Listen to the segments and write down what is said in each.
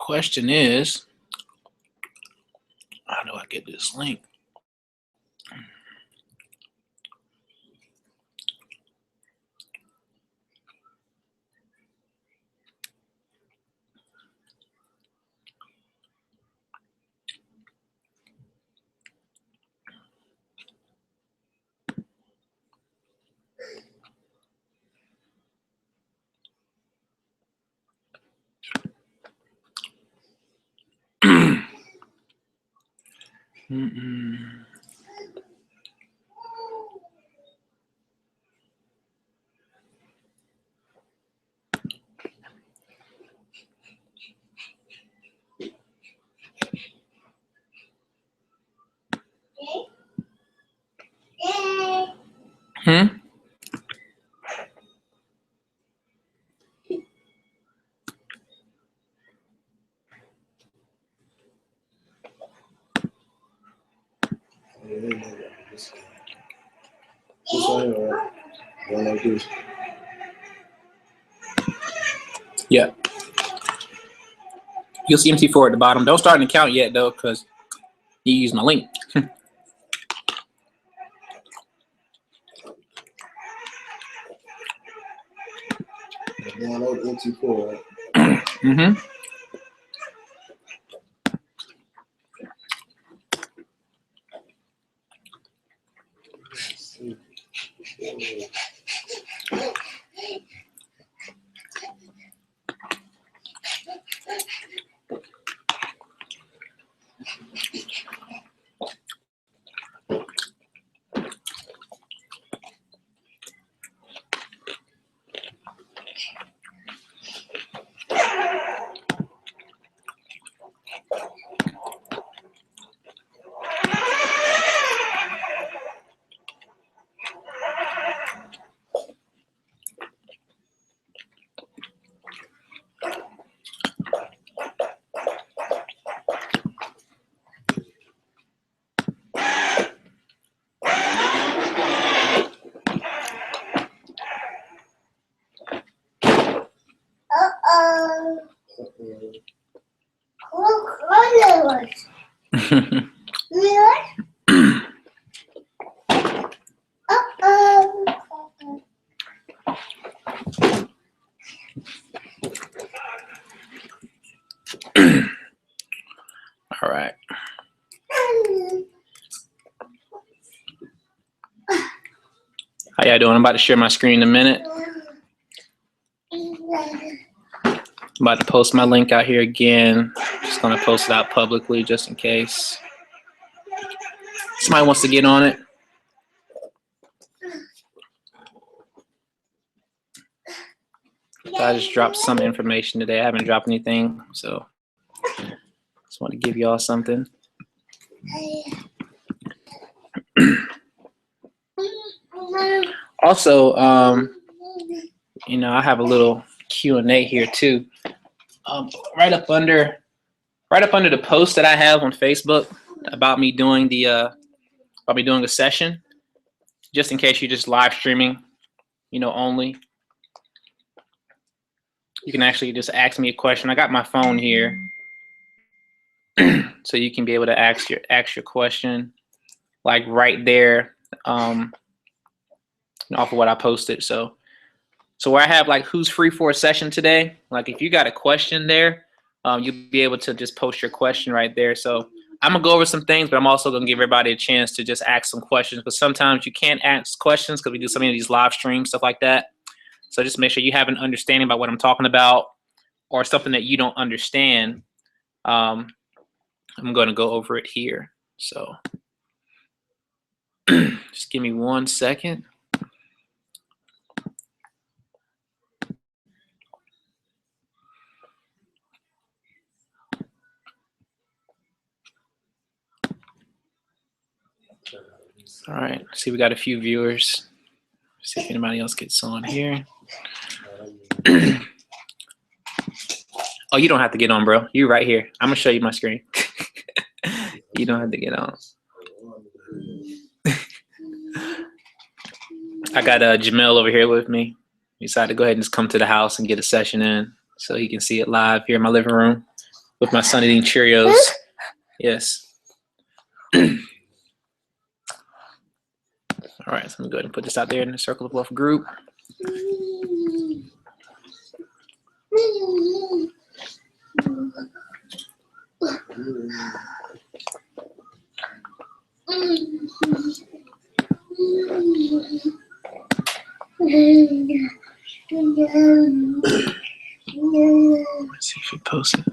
question is, how do I get this link? Yeah. You'll see MT4 at the bottom. Don't start an account yet, though, because you use my link. Download MT4, right? Mm-hmm. All right. How y'all doing? I'm about to share my screen in a minute. I'm about to post my link out here again. Just gonna post it out publicly just in case somebody wants to get on it. I just dropped some information today. I haven't dropped anything, so just want to give y'all something. Also, you know, I have a little Q&A here too. Right up under the post that I have on Facebook about me doing a session, just in case you're just live streaming, you know, only. You can actually just ask me a question. I got my phone here, so you can be able to ask your question, like right there, off of what I posted. So where I have like who's free for a session today, like if you got a question there, you'll be able to just post your question right there. So I'm gonna go over some things, but I'm also gonna give everybody a chance to just ask some questions, because sometimes you can't ask questions because we do so many of these live streams, stuff like that. So just make sure you have an understanding about what I'm talking about, or something that you don't understand. I'm gonna go over it here. So just give me 1 second. All right, see, we got a few viewers. See if anybody else gets on here. Oh, you don't have to get on, bro. You right here. I'm gonna show you my screen. You don't have to get on. I got Jamel over here with me. He decided to go ahead and just come to the house and get a session in so he can see it live here in my living room. with my son eating Cheerios. Yes. All right, so I'm gonna go ahead and put this out there in the Circle of Wealth group. Let's see if you post it.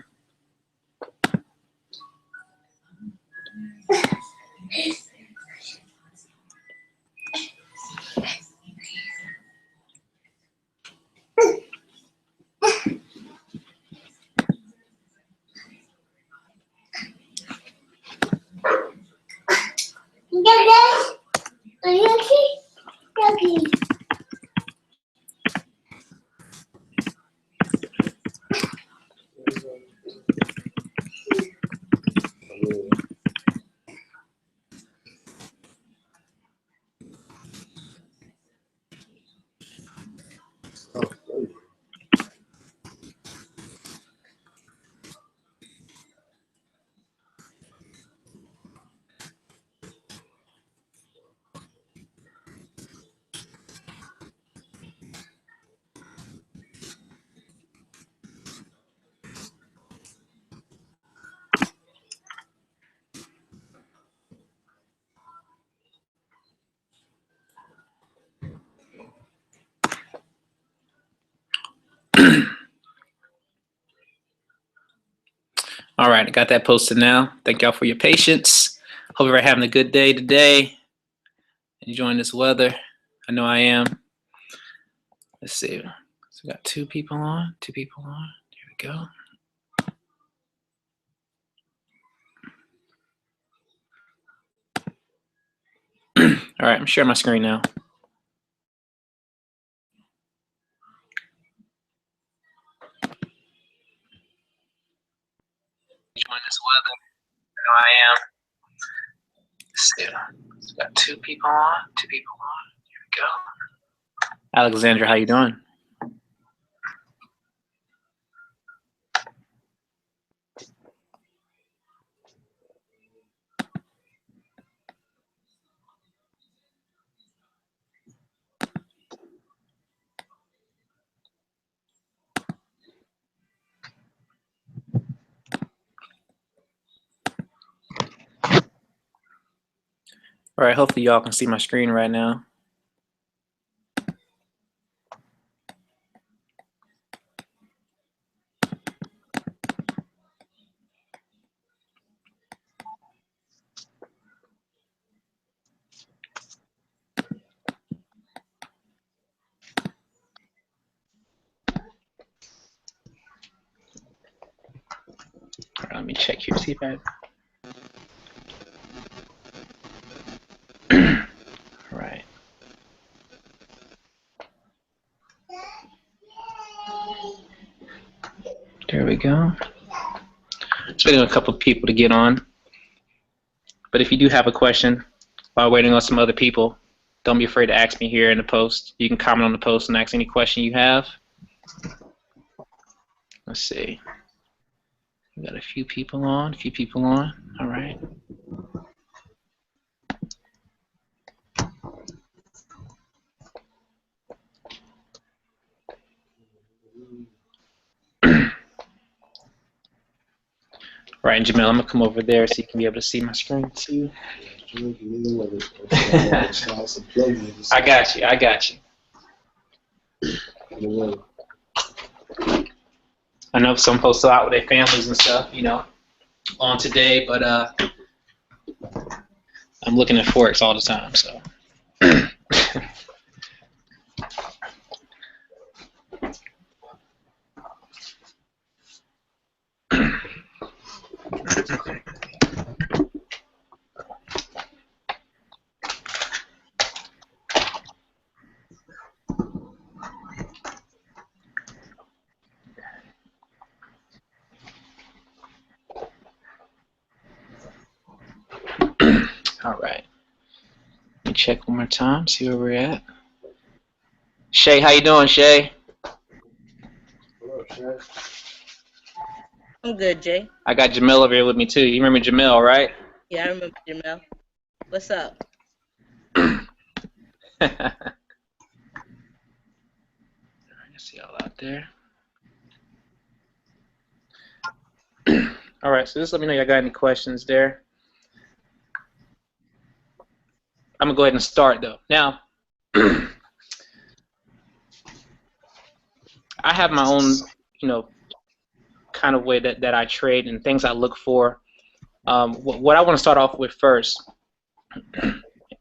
All right, I got that posted now. Thank y'all for your patience. Hope you're having a good day today. Enjoying this weather. I know I am. Let's see. So we got two people on. Here we go. All right, I'm sharing my screen now. Enjoying this weather. I know I am. Let's see. So we got two people on. Here we go. Alexandra, how you doing? All right, hopefully y'all can see my screen right now. All right, let me check here, see if I... All right. There we go. Just waiting on a couple of people to get on. But if you do have a question while waiting on some other people, don't be afraid to ask me here in the post. You can comment on the post and ask any question you have. Let's see. We got a few people on. All right. All right, Jamel, I'm gonna come over there so you can be able to see my screen too. I got you. I know some folks are out with their families and stuff, you know, on today, but I'm looking at Forex all the time, so. All right. Let me check one more time, see where we're at. Shay, how you doing, Shay? What up, Shay? I'm good, Jay. I got Jamel over here with me too. You remember Jamel, right? Yeah, I remember Jamel. What's up? I see y'all out there. All right, so just let me know if y'all got any questions there. I'm gonna go ahead and start though. Now, I have my own, kind of way that I trade and things I look for. What I want to start off with first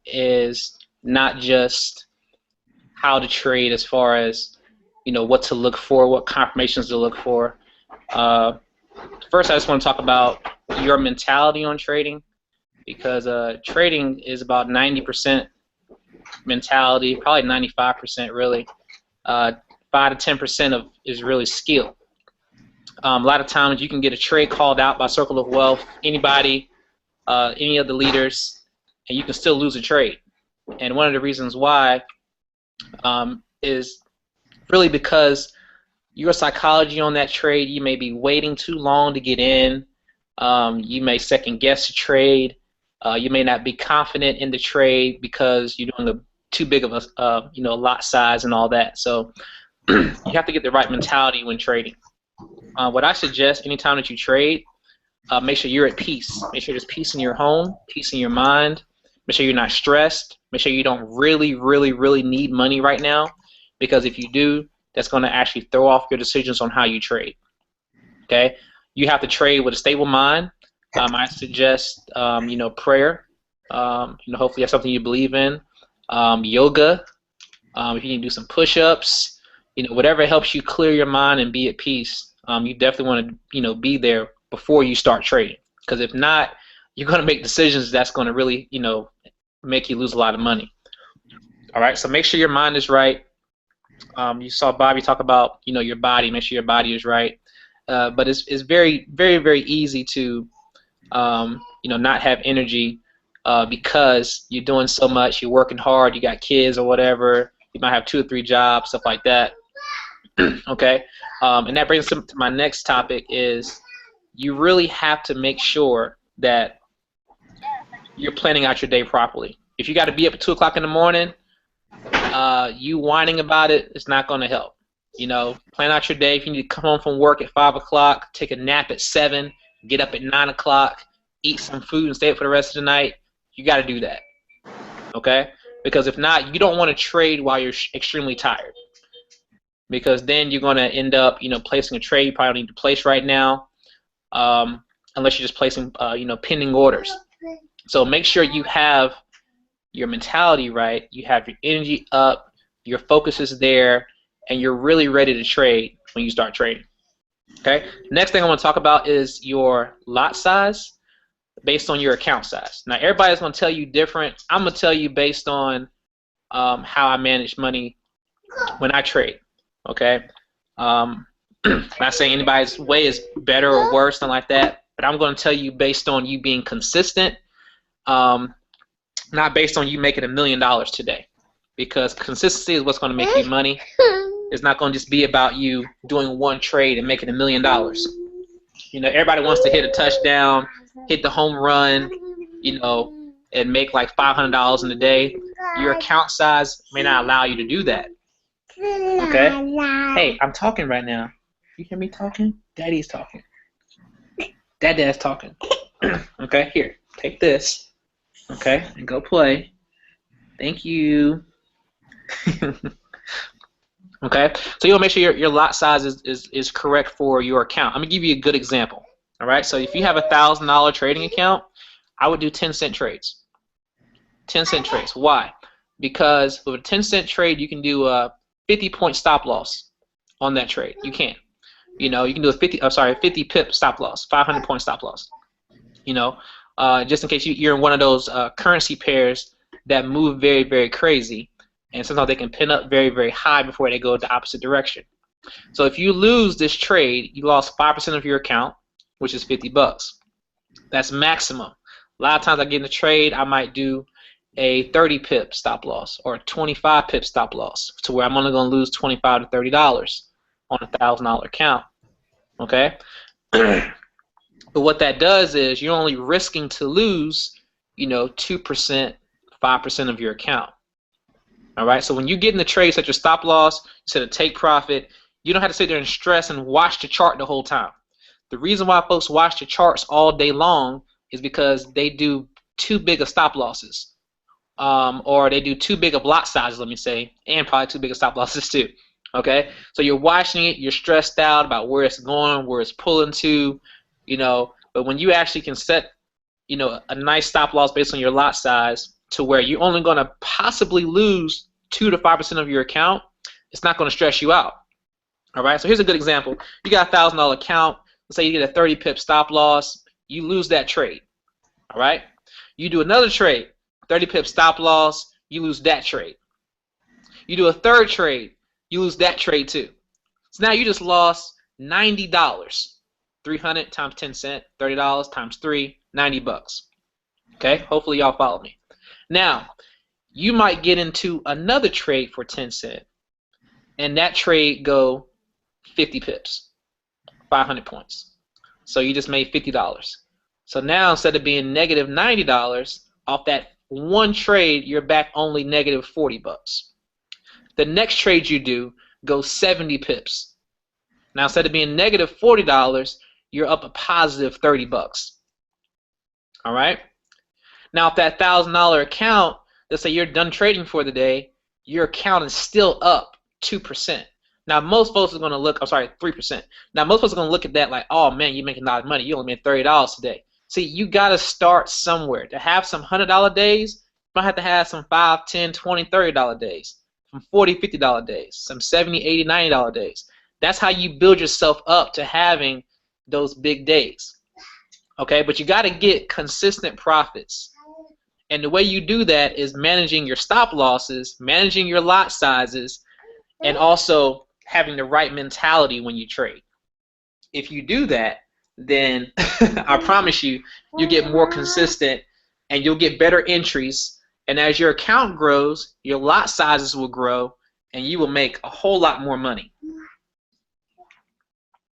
is not just how to trade as far as, what to look for, what confirmations to look for. First, I just want to talk about your mentality on trading, because trading is about 90% mentality, probably 95% really. 5 to 10% is really skill. A lot of times you can get a trade called out by Circle of Wealth, anybody, any of the leaders, and you can still lose a trade. And one of the reasons why is really because your psychology on that trade. You may be waiting too long to get in. You may second guess the trade. You may not be confident in the trade because you're doing too big of a lot size and all that. So you have to get the right mentality when trading. What I suggest anytime that you trade, make sure you're at peace. Make sure there's peace in your home, peace in your mind. Make sure you're not stressed. Make sure you don't really need money right now, because if you do, that's going to actually throw off your decisions on how you trade. Okay, you have to trade with a stable mind. I suggest prayer. Hopefully that's something you believe in. Yoga. If you can do some push-ups, whatever helps you clear your mind and be at peace. You definitely want to be there before you start trading, because if not, you're going to make decisions that's going to really make you lose a lot of money. All right, so make sure your mind is right. You saw Bobby talk about your body. Make sure your body is right. But it's very easy to not have energy because you're doing so much. You're working hard. You got kids or whatever. You might have 2 or 3 jobs, stuff like that. Okay, and that brings us to my next topic. Is you really have to make sure that you're planning out your day properly. If you got to be up at 2 o'clock in the morning, you whining about it, it's not going to help. Plan out your day. If you need to come home from work at 5 o'clock, take a nap at 7, get up at 9 o'clock, eat some food and stay up for the rest of the night, you got to do that. Okay? Because if not, you don't want to trade while you're extremely tired. Because then you're going to end up, placing a trade you probably don't need to place right now, unless you're just placing, pending orders. So make sure you have your mentality right, you have your energy up, your focus is there, and you're really ready to trade when you start trading. Okay. Next thing I want to talk about is your lot size based on your account size. Now everybody's going to tell you different. I'm going to tell you based on how I manage money when I trade. Okay. I'm not saying anybody's way is better or worse than like that, but I'm going to tell you based on you being consistent. Not based on you making $1 million today, because consistency is what's going to make you money. It's not going to just be about you doing one trade and making $1 million. Everybody wants to hit a touchdown, hit the home run, and make like $500 in a day. Your account size may not allow you to do that. Okay? Hey, I'm talking right now. You hear me talking? Daddy's talking. Dad's talking. Okay, here, take this. Okay, and go play. Thank you. Okay, so you want to make sure your lot size is correct for your account. I'm gonna give you a good example. All right, so if you have a $1,000 trading account, I would do 10-cent trades. 10-cent trades. Why? Because with a 10-cent trade, you can do a 50-point stop loss on that trade. You can. You can do a 50 pip stop loss, 500-point stop loss. Just in case you're in one of those currency pairs that move very crazy, and sometimes they can pin up very high before they go the opposite direction. So if you lose this trade, you lost 5% of your account, which is $50. That's maximum. A lot of times I get in a trade, I might do a 30 pip stop loss or a 25 pip stop loss, to where I'm only going to lose $25 to $30 on a $1,000 account. Okay. But what that does is you're only risking to lose, 2%, 5% of your account. All right. So when you get in the trade, set your stop loss, set a take profit. You don't have to sit there and stress and watch the chart the whole time. The reason why folks watch the charts all day long is because they do too big of stop losses, or they do too big of lot sizes, let me say, and probably too big of stop losses too. Okay, so you're watching it, you're stressed out about where it's going, where it's pulling to, but when you actually can set, a nice stop loss based on your lot size to where you're only going to possibly lose 2 to 5% of your account, it's not going to stress you out. All right, so here's a good example. You got a $1,000 account. Let's say you get a 30 pip stop loss. You lose that trade. All right, you do another trade, 30 pip stop loss. You lose that trade. You do a third trade. You lose that trade too. So now you just lost $90. 300 times 10 cents, $30 times 3, $90. Okay, hopefully y'all follow me. Now, you might get into another trade for 10 cents, and that trade go 50 pips, 500 points. So you just made $50. So now instead of being negative $90 off that one trade, you're back only negative $40. The next trade you do goes 70 pips. Now instead of being negative $40, you're up a positive $30. All right. Now if that $1,000 account, let's say you're done trading for the day, your account is still up 2%. Now most folks are going to look, I'm sorry, 3%. Now most folks are going to look at that like, oh man, you're making a lot of money. You only made $30 today. See, you got to start somewhere. To have some $100 days, you might have to have some $5, $10, $20, $30 days, some $40, $50 days, some $70, $80, $90 days. That's how you build yourself up to having those big days. Okay, but you got to get consistent profits. And the way you do that is managing your stop losses, managing your lot sizes, and also having the right mentality when you trade. If you do that, then I promise you, you get more consistent and you'll get better entries. And as your account grows, your lot sizes will grow and you will make a whole lot more money.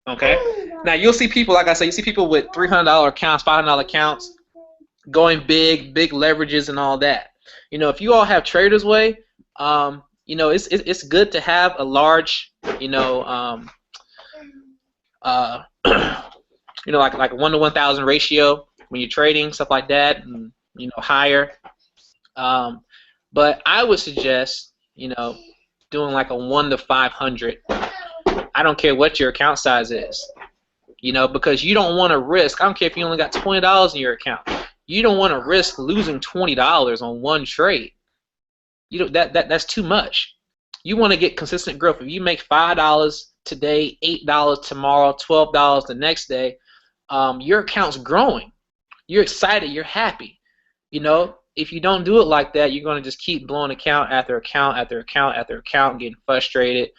Okay? Now you'll see people, like I said, you see people with $300 accounts, $500 accounts, going big leverages and all that. If you all have Trader's Way, it's good to have a large, like 1 to 1,000 ratio when you're trading, stuff like that, and higher. But I would suggest, doing like a 1 to 500. I don't care what your account size is, because you don't want to risk. I don't care if you only got $20 in your account. You don't want to risk losing $20 on one trade. That's too much. You want to get consistent growth. If you make $5 today, $8 tomorrow, $12 the next day, your account's growing. You're excited. You're happy. If you don't do it like that, you're going to just keep blowing account after account after account after account, getting frustrated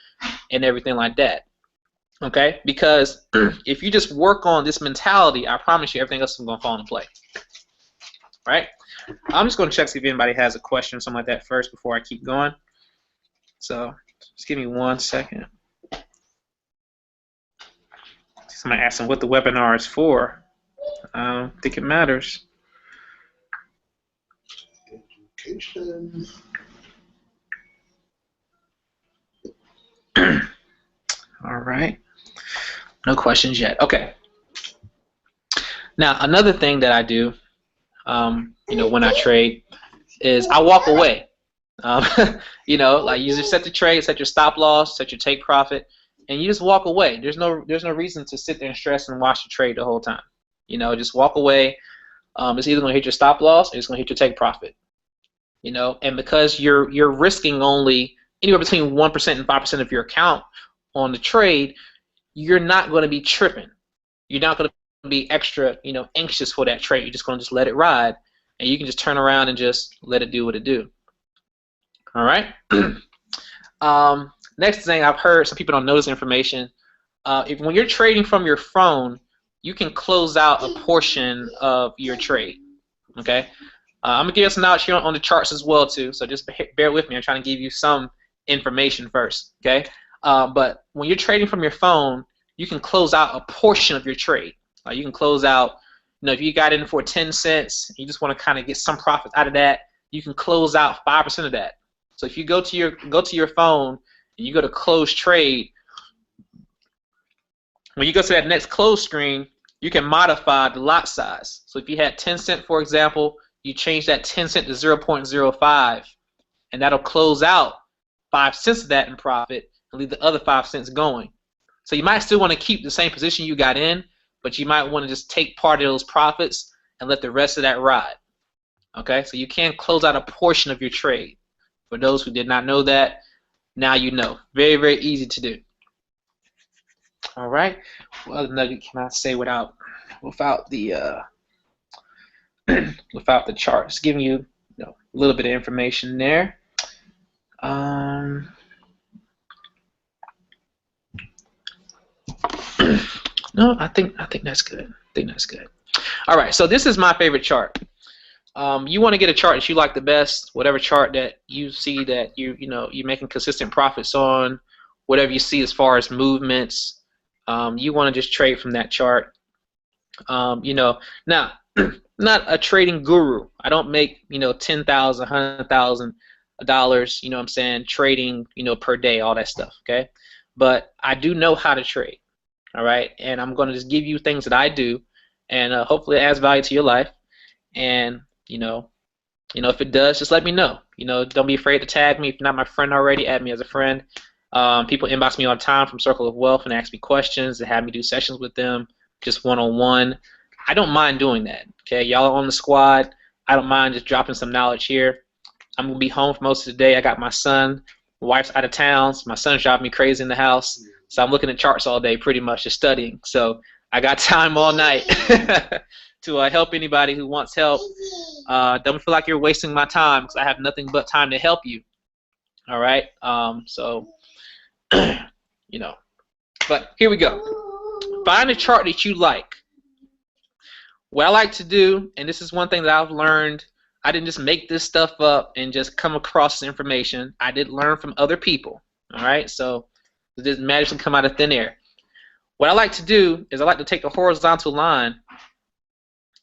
and everything like that. Okay? Because if you just work on this mentality, I promise you everything else is going to fall into play. Right? I'm just going to check see if anybody has a question or something like that first before I keep going. So just give me 1 second. Somebody asked them what the webinar is for. I don't think it matters. Education. All right. No questions yet. Okay. Now another thing that I do, when I trade, is I walk away. Like you just set the trade, set your stop loss, set your take profit, and you just walk away. There's no reason to sit there and stress and watch the trade the whole time. Just walk away. It's either going to hit your stop loss or it's going to hit your take profit. And because you're risking only anywhere between 1% and 5% of your account on the trade, you're not going to be tripping. You're not going to be extra, anxious for that trade. You're just going to just let it ride, and you can just turn around and just let it do what it do. All right. Next thing I've heard, some people don't know this information. When you're trading from your phone, you can close out a portion of your trade. Okay. I'm gonna give you some knowledge here on the charts as well too. So just bear with me. I'm trying to give you some information first. Okay. But when you're trading from your phone, you can close out a portion of your trade. You can close out, if you got in for 10 cents, you just want to kind of get some profit out of that, you can close out 5% of that. So if you go to your phone and you go to close trade, when you go to that next close screen, you can modify the lot size. So if you had 10 cent, for example, you change that 10 cent to 0.05, and that'll close out 5 cents of that in profit and leave the other 5 cents going. So you might still want to keep the same position you got in, but you might want to just take part of those profits and let the rest of that ride. Okay, so you can close out a portion of your trade. For those who did not know that, now you know. Very, very easy to do. All right. What other nugget can I say without the without the charts? Giving you, a little bit of information there. No, I think that's good. I think that's good. All right. So this is my favorite chart. You want to get a chart that you like the best, whatever chart that you see that you're making consistent profits on, whatever you see as far as movements. You want to just trade from that chart. Now, not a trading guru. I don't make $10,000, $100,000, what I'm saying, trading per day, all that stuff. Okay, but I do know how to trade. All right, and I'm going to just give you things that I do, and hopefully it adds value to your life. And if it does, just let me know. Don't be afraid to tag me. If you're not my friend already, add me as a friend. People inbox me all the time from Circle of Wealth and ask me questions and have me do sessions with them, just one-on-one. I don't mind doing that. Okay, y'all are on the squad. I don't mind just dropping some knowledge here. I'm gonna be home for most of the day. I got my son. My wife's out of town. So my son's driving me crazy in the house. So I'm looking at charts all day, pretty much just studying. So I got time all night to help anybody who wants help. Don't feel like you're wasting my time, because I have nothing but time to help you. All right. But here we go. Find a chart that you like. What I like to do, and this is one thing that I've learned, I didn't just make this stuff up and just come across this information. I did learn from other people. All right. So it doesn't magically come out of thin air. What I like to do is I like to take a horizontal line,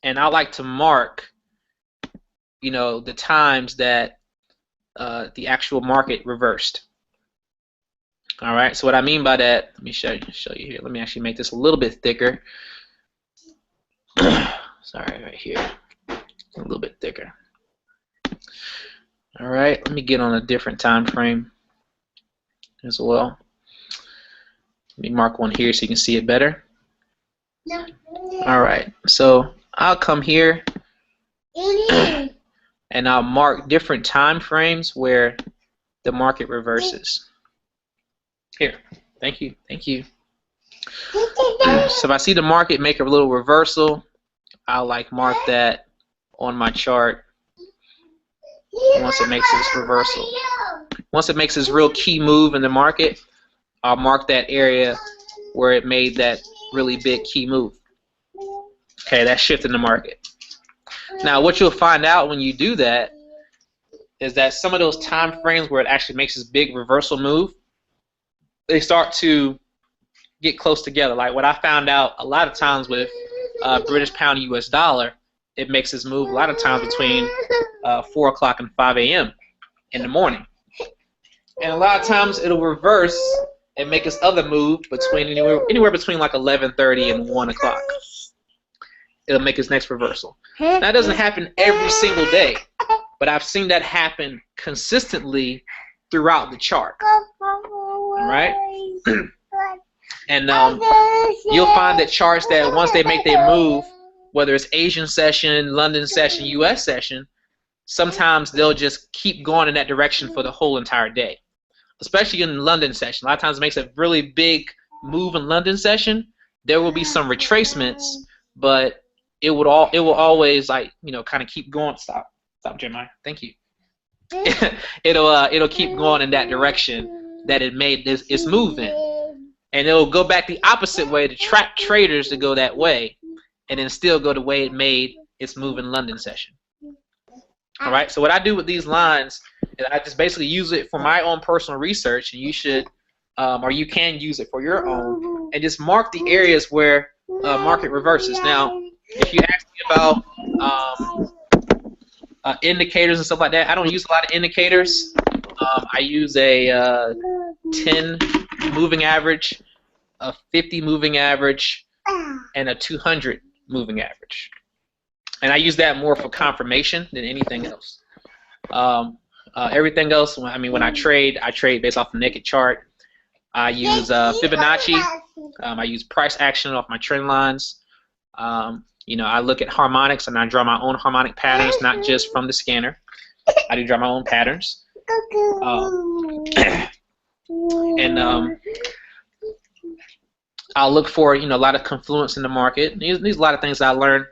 and I like to mark, the times that the actual market reversed. All right. So what I mean by that, let me show you here. Let me actually make this a little bit thicker. Sorry, right here, a little bit thicker. All right. Let me get on a different time frame as well. Let me mark one here so you can see it better. All right. So I'll come here and I'll mark different time frames where the market reverses. Here. Thank you. Thank you. So if I see the market make a little reversal, I'll mark that on my chart once it makes this reversal. Once it makes this real key move in the market, I'll mark that area where it made that really big key move. Okay, that shift in the market. Now, what you'll find out when you do that is that some of those time frames where it actually makes this big reversal move, they start to get close together. Like what I found out a lot of times with British pound US dollar, it makes this move a lot of times between 4 o'clock and 5 a.m. in the morning. And a lot of times it'll reverse and make this other move between anywhere between like 11:30 and 1 o'clock. It'll make its next reversal. Now, that doesn't happen every single day, but I've seen that happen consistently throughout the chart. All right? And you'll find that charts that once they make their move, whether it's Asian session, London session, US session, sometimes they'll just keep going in that direction for the whole entire day. Especially in London session. A lot of times it makes a really big move in London session. There will be some retracements, but it will always kind of keep going. Stop, Jeremiah. Thank you. It'll keep going in that direction that it made its move in, and it'll go back the opposite way to trap traders to go that way, and then still go the way it made its move in London session. All right. So what I do with these lines is I just basically use it for my own personal research, and you should, or you can use it for your own. and just mark the areas where market reverses. Now, if you ask me about indicators and stuff like that, I don't use a lot of indicators. I use a 10 moving average, a 50 moving average, and a 200 moving average. And I use that more for confirmation than anything else. Everything else, I mean, when I trade based off the naked chart. I use Fibonacci. I use price action off my trend lines. You know, I look at harmonics and I draw my own harmonic patterns, not just from the scanner. I do draw my own patterns. I'll look for, you know, a lot of confluence in the market. These are a lot of things I learned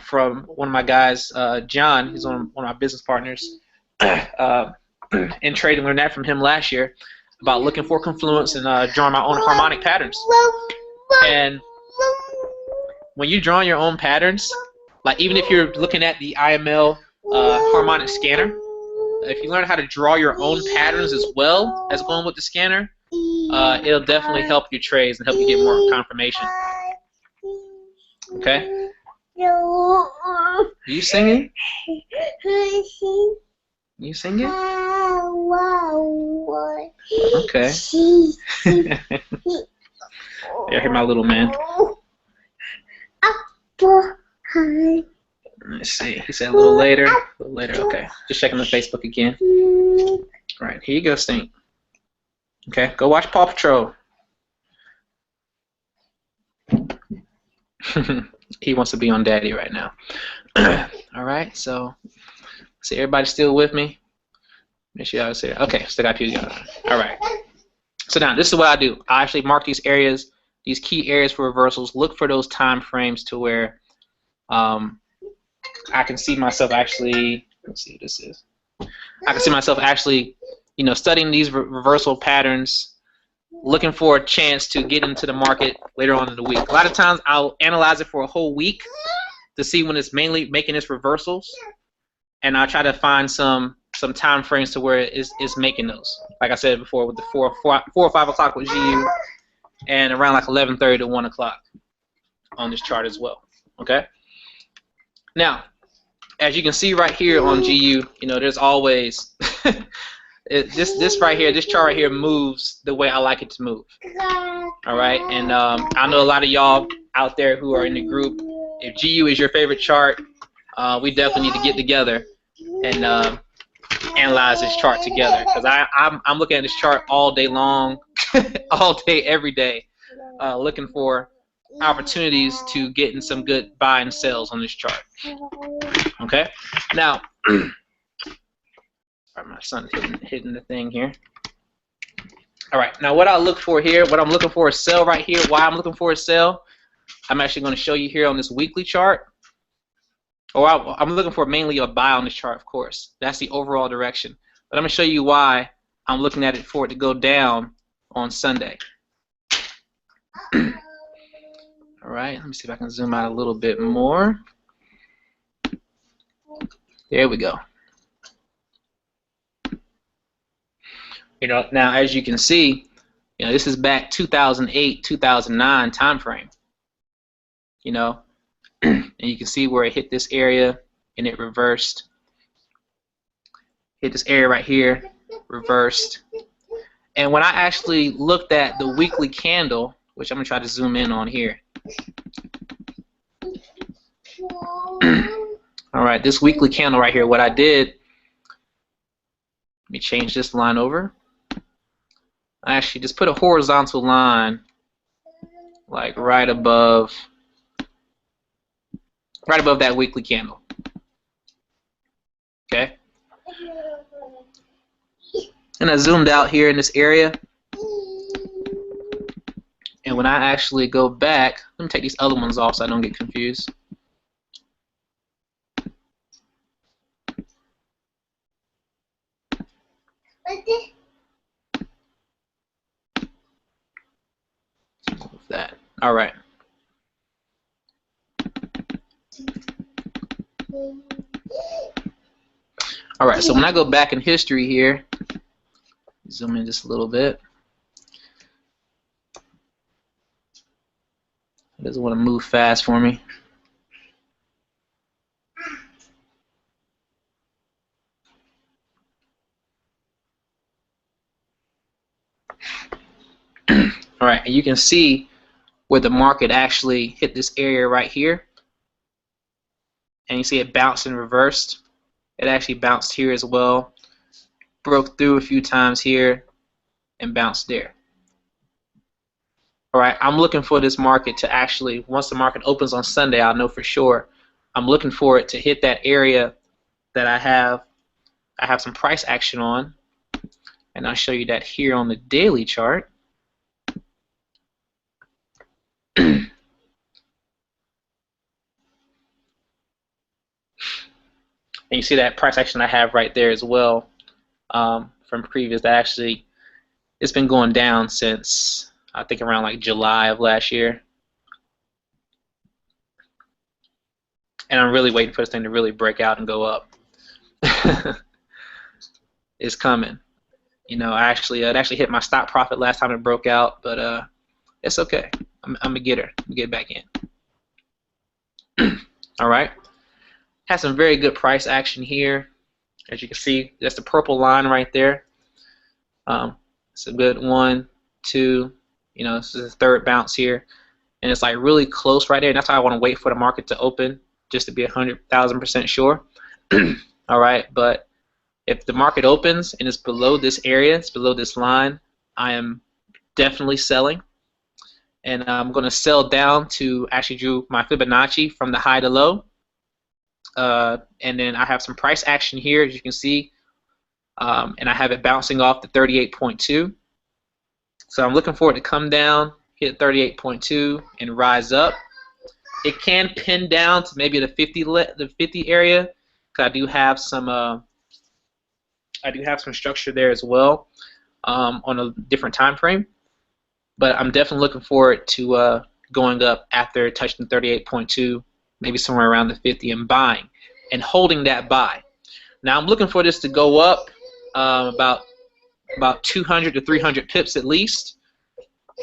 from one of my guys, John. He's one of my business partners in trading. Learned that from him last year about looking for confluence and drawing my own harmonic patterns. And when you're drawing your own patterns, like even if you're looking at the IML harmonic scanner, if you learn how to draw your own patterns as well as going with the scanner, it'll definitely help your trades and help you get more confirmation. Okay? Are you singing? You singing? Okay. Yeah, hear my little man. Let's see. He said a little later. A little later. Okay. Just checking the Facebook again. All right. Here you go, Stink. Okay. Go watch Paw Patrol. He wants to be on Daddy right now. All right. So, see, everybody still with me? Make sure y'all see. Okay. Still got people. All right. So now this is what I do. I actually mark these areas, these key areas for reversals. Look for those time frames to where I can see myself actually. Let's see what this is. I can see myself actually, you know, studying these reversal patterns, looking for a chance to get into the market later on in the week. A lot of times I'll analyze it for a whole week to see when it's mainly making its reversals, and I'll try to find some time frames to where it's making those. Like I said before, with the 4 or 5 o'clock with GU, and around like 11:30 to 1 o'clock on this chart as well. Okay. Now, as you can see right here on GU, you know, there's always this right here, this chart right here moves the way I like it to move. All right, and I know a lot of y'all out there who are in the group. If GU is your favorite chart, we definitely need to get together and analyze this chart together, because I'm looking at this chart all day long, all day, every day, looking for opportunities to get in some good buy and sells on this chart. Okay, now my son's hitting the thing here. All right, now what I look for here, what I'm looking for is sell right here. Why I'm looking for a sell, I'm actually going to show you here on this weekly chart. Or I'm looking for mainly a buy on this chart, of course. That's the overall direction. But I'm going to show you why I'm looking at it for it to go down on Sunday. All right, let me see if I can zoom out a little bit more. There we go. You know, now as you can see, you know, this is back 2008, 2009 time frame. You know, and you can see where it hit this area and it reversed. Hit this area right here, reversed. And when I actually looked at the weekly candle, which I'm gonna try to zoom in on here. All right, this weekly candle right here, what I did, let me change this line over. I actually just put a horizontal line like right above that weekly candle. Okay. And I zoomed out here in this area. And when I actually go back, let me take these other ones off so I don't get confused. That. All right. All right, so when I go back in history here, zoom in just a little bit. It doesn't want to move fast for me. All right, and you can see where the market actually hit this area right here, and you see it bounced and reversed. It actually bounced here as well, broke through a few times here, and bounced there. All right, I'm looking for this market to actually, once the market opens on Sunday, I'll know for sure. I'm looking for it to hit that area that I have some price action on, and I'll show you that here on the daily chart. And you see that price action I have right there as well, from previous. That actually, it's been going down since I think around like July of last year. And I'm really waiting for this thing to really break out and go up. It's coming. You know, it actually hit my stop profit last time it broke out, but it's okay. I'm a getter. I'm get back in. All right. Has some very good price action here. As you can see, that's the purple line right there. It's a good 1, 2. You know, this is the third bounce here, and it's like really close right there. And that's why I want to wait for the market to open, just to be 100,000% sure. All right, but if the market opens and it's below this area, it's below this line, I am definitely selling, and I'm going to sell down to actually drew my Fibonacci from the high to low. And then I have some price action here, as you can see, and I have it bouncing off the 38.2. So I'm looking for it to come down, hit 38.2, and rise up. It can pin down to maybe the 50 area, because I do have some structure there as well, on a different time frame. But I'm definitely looking for it to going up after touching 38.2. Maybe somewhere around the 50, and buying and holding that buy. Now I'm looking for this to go up about 200 to 300 pips at least,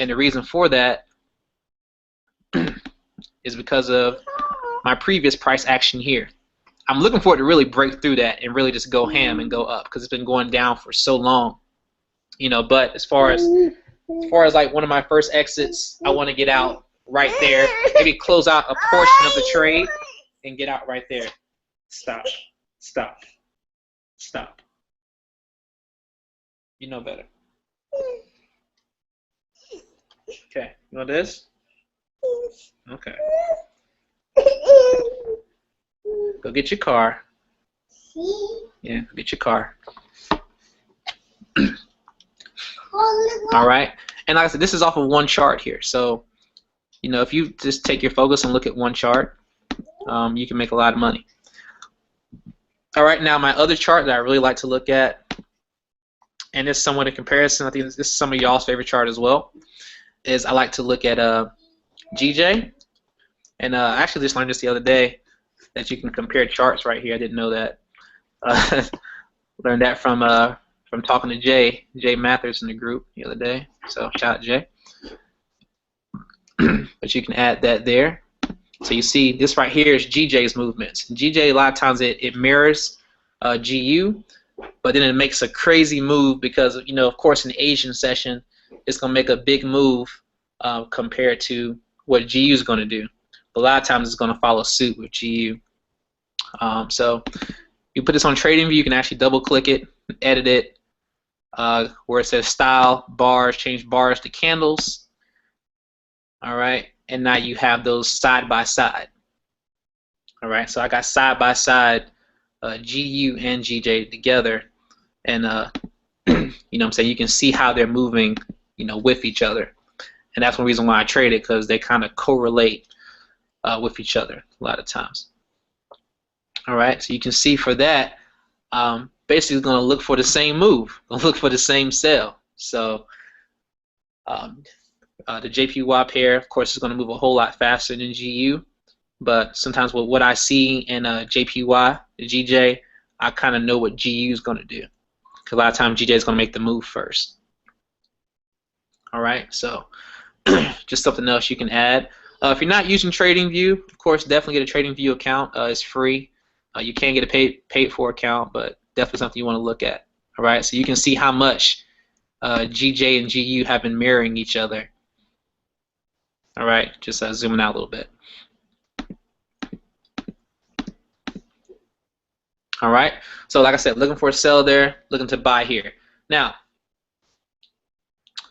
and the reason for that is because of my previous price action here. I'm looking for it to really break through that and really just go ham and go up, because it's been going down for so long, you know. But as far as like one of my first exits, I want to get out right there, maybe close out a portion of the trade and get out right there. Stop. Stop. Stop. You know better. Okay, you want this? Okay. Go get your car. Yeah, go get your car. All right, and like I said, this is off of one chart here, so you know, if you just take your focus and look at one chart, you can make a lot of money. All right, now my other chart that I really like to look at, and it's somewhat in comparison, I think this is some of y'all's favorite chart as well, is I like to look at GJ. And I actually just learned this the other day, that you can compare charts right here. I didn't know that. Learned that from talking to Jay Mathers in the group the other day. So shout out Jay. But you can add that there. So you see this right here is GJ's movements. GJ, a lot of times it mirrors GU, but then it makes a crazy move because, you know, of course in the Asian session it's going to make a big move compared to what GU is going to do. But a lot of times it's going to follow suit with GU. So you put this on TradingView, you can actually double click it, edit it, where it says style, bars, change bars to candles. All right, and now you have those side by side. All right, so I got side by side GU and GJ together, and you know what I'm saying, you can see how they're moving, you know, with each other, and that's one reason why I trade it, because they kind of correlate with each other a lot of times. All right, so you can see for that, basically going to look for the same move, going to look for the same sell. So the JPY pair, of course, is going to move a whole lot faster than GU, but sometimes with what I see in JPY, the GJ, I kind of know what GU is going to do, because a lot of times GJ is going to make the move first. All right, so just something else you can add. If you're not using TradingView, of course, definitely get a TradingView account. It's free. You can get a paid for account, but definitely something you want to look at. All right, so you can see how much GJ and GU have been mirroring each other. All right, just zooming out a little bit. All right, so like I said, looking for a sell there, looking to buy here. Now,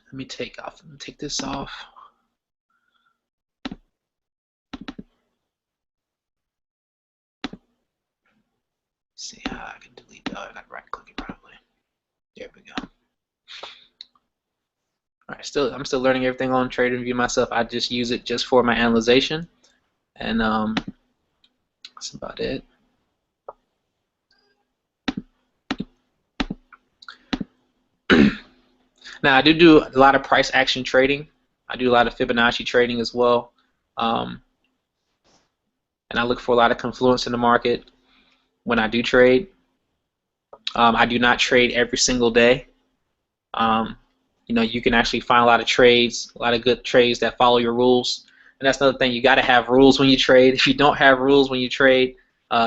let me take this off. See how I can delete that. I got right click it probably. There we go. All right, I'm still learning everything on TradingView myself. I just use it just for my analyzation, and that's about it. Now I do a lot of price action trading. I do a lot of Fibonacci trading as well, and I look for a lot of confluence in the market when I do trade. I do not trade every single day. You know, you can actually find a lot of trades, a lot of good trades that follow your rules. And that's another thing, you got to have rules when you trade. If you don't have rules when you trade,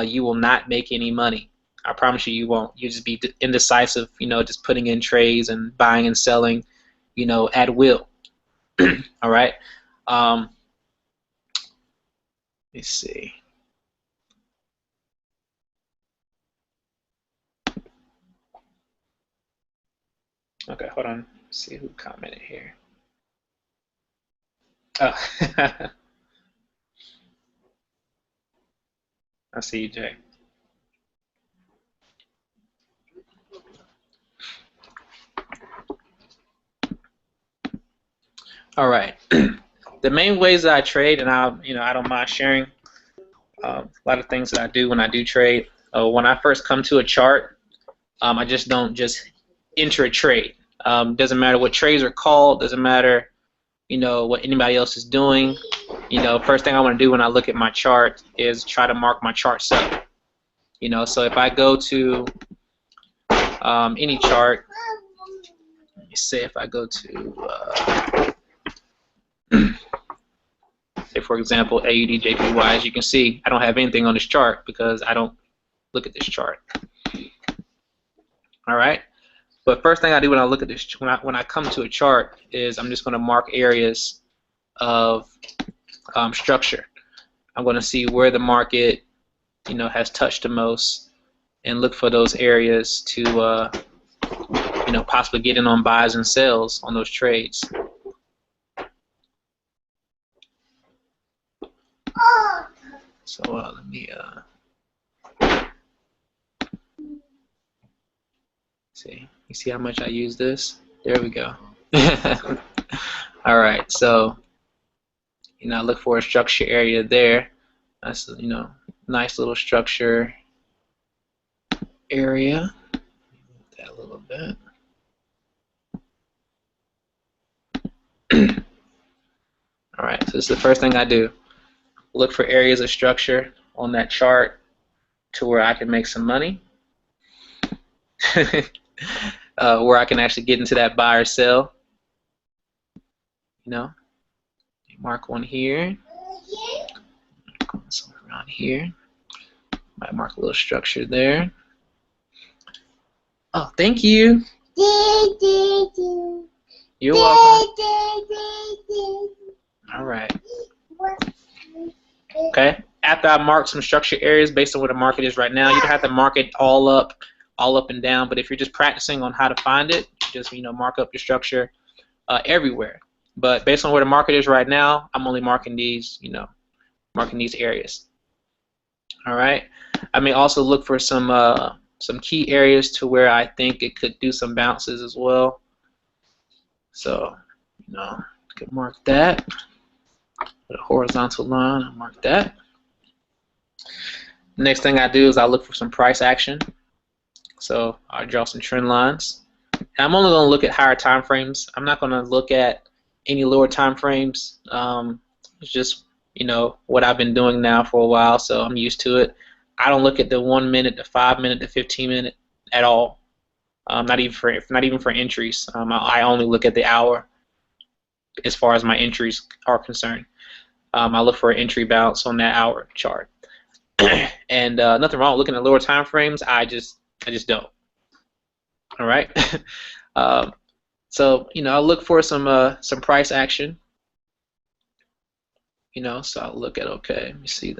you will not make any money. I promise you, you won't. You just be indecisive, you know, just putting in trades and buying and selling, you know, at will. All right. Let me see. Okay, hold on. Let's see who commented here. Oh, I see you, Jay. All right. The main ways that I trade, and I don't mind sharing a lot of things that I do when I do trade. When I first come to a chart, I just don't just enter a trade. Doesn't matter what trades are called. Doesn't matter, you know, what anybody else is doing. You know, first thing I want to do when I look at my chart is try to mark my charts up. You know, so if I go to any chart, let me say if I go to say for example AUD JPY, as you can see, I don't have anything on this chart because I don't look at this chart. All right, but first thing I do when I look at this, when I come to a chart, is I'm just going to mark areas of structure. I'm going to see where the market, you know, has touched the most, and look for those areas to you know, possibly get in on buys and sells on those trades. So let me see. You see how much I use this? There we go. All right. So, you know, look for a structure area there. That's, you know, nice little structure area. Move that a little bit. All right. So this is the first thing I do. Look for areas of structure on that chart to where I can make some money. Where I can actually get into that buy or sell. You know, mark one here. Something around here. Might mark a little structure there. Oh, thank you. You're welcome. All right. Okay. After I mark some structure areas based on where the market is right now, you don't have to mark it all up and down. But if you're just practicing on how to find it, just, you know, mark up your structure everywhere. But based on where the market is right now, I'm only marking these, you know, marking these areas. All right. I may also look for some key areas to where I think it could do some bounces as well. So, you know, I could mark that. Put a horizontal line, I'll mark that. The next thing I do is I look for some price action. So I'll draw some trend lines. And I'm only going to look at higher time frames. I'm not going to look at any lower time frames. It's just, you know, what I've been doing now for a while, so I'm used to it. I don't look at the 1 minute, the 5 minute, the 15 minute at all. Not even for entries. I only look at the hour as far as my entries are concerned. I look for an entry bounce on that hour chart. And nothing wrong with looking at lower time frames. I just don't. All right. So I look for some price action. So I'll look at, okay, let me see,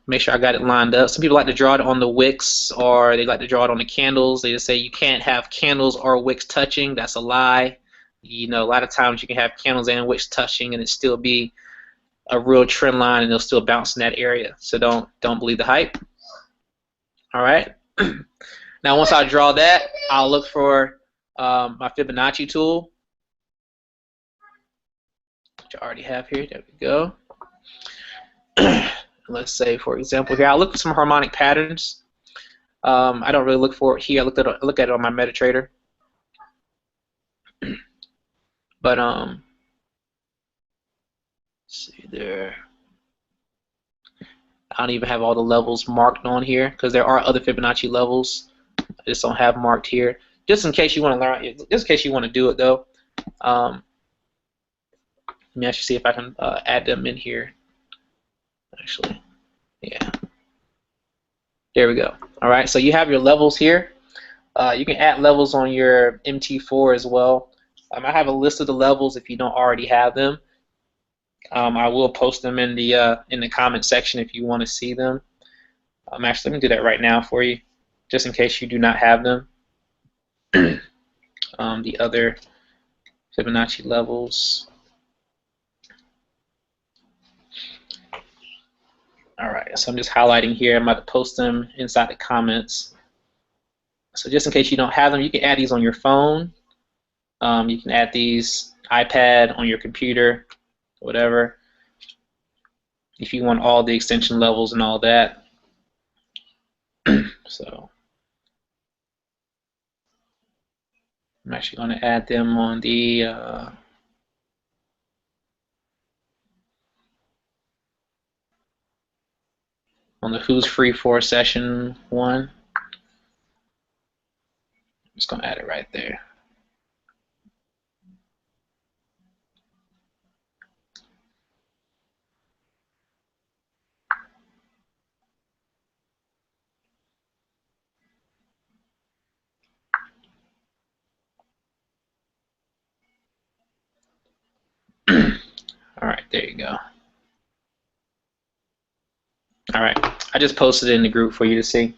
make sure I got it lined up. Some people like to draw it on the wicks, or they like to draw it on the candles. They just say you can't have candles or wicks touching. That's a lie. A lot of times you can have candles and wicks touching and it still be a real trend line, and it'll still bounce in that area. So don't believe the hype. All right. Now once I draw that, I'll look for my Fibonacci tool, which I already have here. There we go. Let's say, for example, here I'll look for some harmonic patterns. I don't really look for it here. I look at it on my MetaTrader. But let's see there. I don't even have all the levels marked on here because there are other Fibonacci levels. I just don't have marked here. Just in case you want to learn, just in case you want to do it though. Let me actually see if I can add them in here. Actually, yeah. There we go. All right, so you have your levels here. You can add levels on your MT4 as well. I have a list of the levels if you don't already have them. I will post them in the comment section if you want to see them. Actually, let me do that right now for you, just in case you do not have them. The other Fibonacci levels. All right, so I'm just highlighting here. I'm about to post them inside the comments. So just in case you don't have them, you can add these on your phone. You can add these iPad, on your computer, whatever. If you want all the extension levels and all that. So I'm actually going to add them on the Who's Free For session 1. I'm just going to add it right there. All right, there you go. All right, I just posted it in the group for you to see.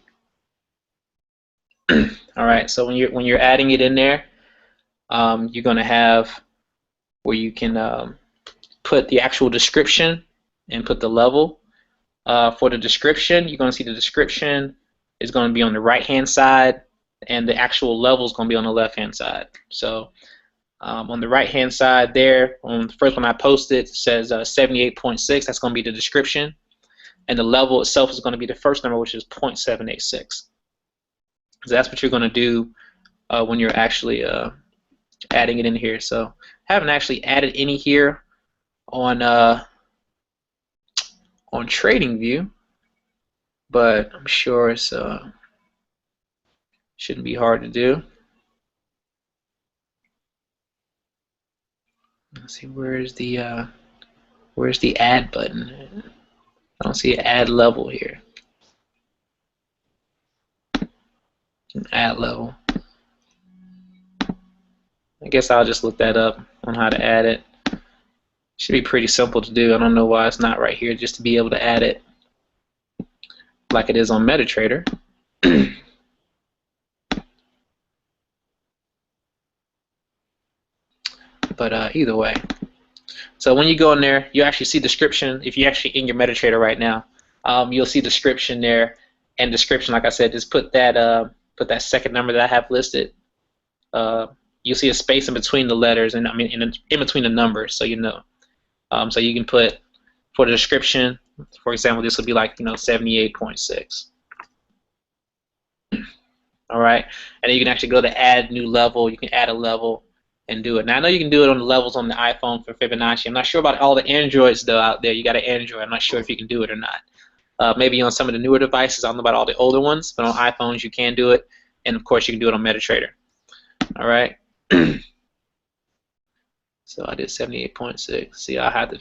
All right, so when you're adding it in there, you're going to have where you can put the actual description and put the level. For the description, you're going to see the description is going to be on the right-hand side, and the actual level is going to be on the left-hand side. So on the right-hand side there, on the first one I posted, says 78.6. That's going to be the description, and the level itself is going to be the first number, which is 0.786. So that's what you're going to do when you're actually adding it in here. So I haven't actually added any here on TradingView, but I'm sure it's shouldn't be hard to do. Let's see, where's the add button? I don't see an add level here. Add level. I guess I'll just look that up on how to add it. Should be pretty simple to do. I don't know why it's not right here, just to be able to add it like it is on MetaTrader. But either way. So when you go in there, you actually see description. If you're actually in your MetaTrader right now, you'll see description there. And description, like I said, just put that second number that I have listed. You'll see a space in between the letters, and I mean in between the numbers, so you know. So you can put for the description, for example, this would be like 78.6. All right, and then you can actually go to add new level. You can add a level and do it. Now I know you can do it on the levels on the iPhone for Fibonacci. I'm not sure about all the Androids though out there. You got an Android. I'm not sure if you can do it or not. Maybe on some of the newer devices. I don't know about all the older ones, but on iPhones you can do it, and of course you can do it on MetaTrader. All right. So I did 78.6. See, I had to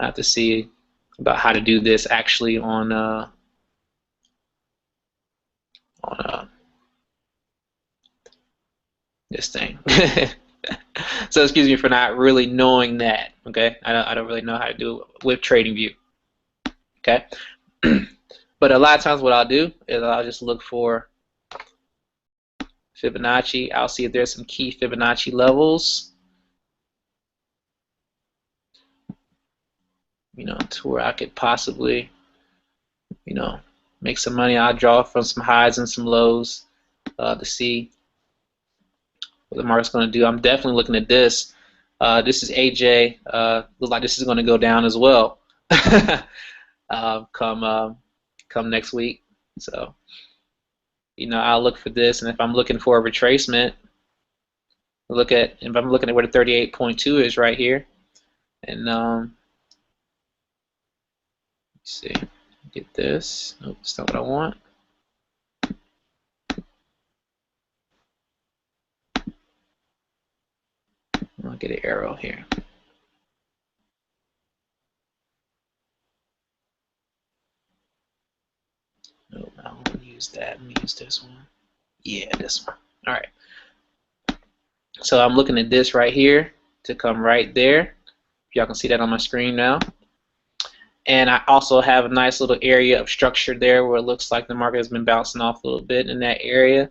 I have to see about how to do this actually on this thing. So excuse me for not really knowing that. Okay, I don't really know how to do it with TradingView. Okay, but a lot of times what I'll do is I'll just look for Fibonacci. I'll see if there's some key Fibonacci levels, you know, to where I could possibly, you know, make some money. I'll draw from some highs and some lows to see what the market's going to do. I'm definitely looking at this. This is AJ. Looks like this is going to go down as well come next week. So, you know, I'll look for this, and if I'm looking for a retracement, if I'm looking at where the 38.2 is right here, and let's see, get this. Nope, that's not what I want. I'll get an arrow here. Nope, I don't want to use that. Let me use this one. Yeah, this one. All right. So I'm looking at this right here to come right there. Y'all can see that on my screen now. And I also have a nice little area of structure there where it looks like the market has been bouncing off a little bit in that area.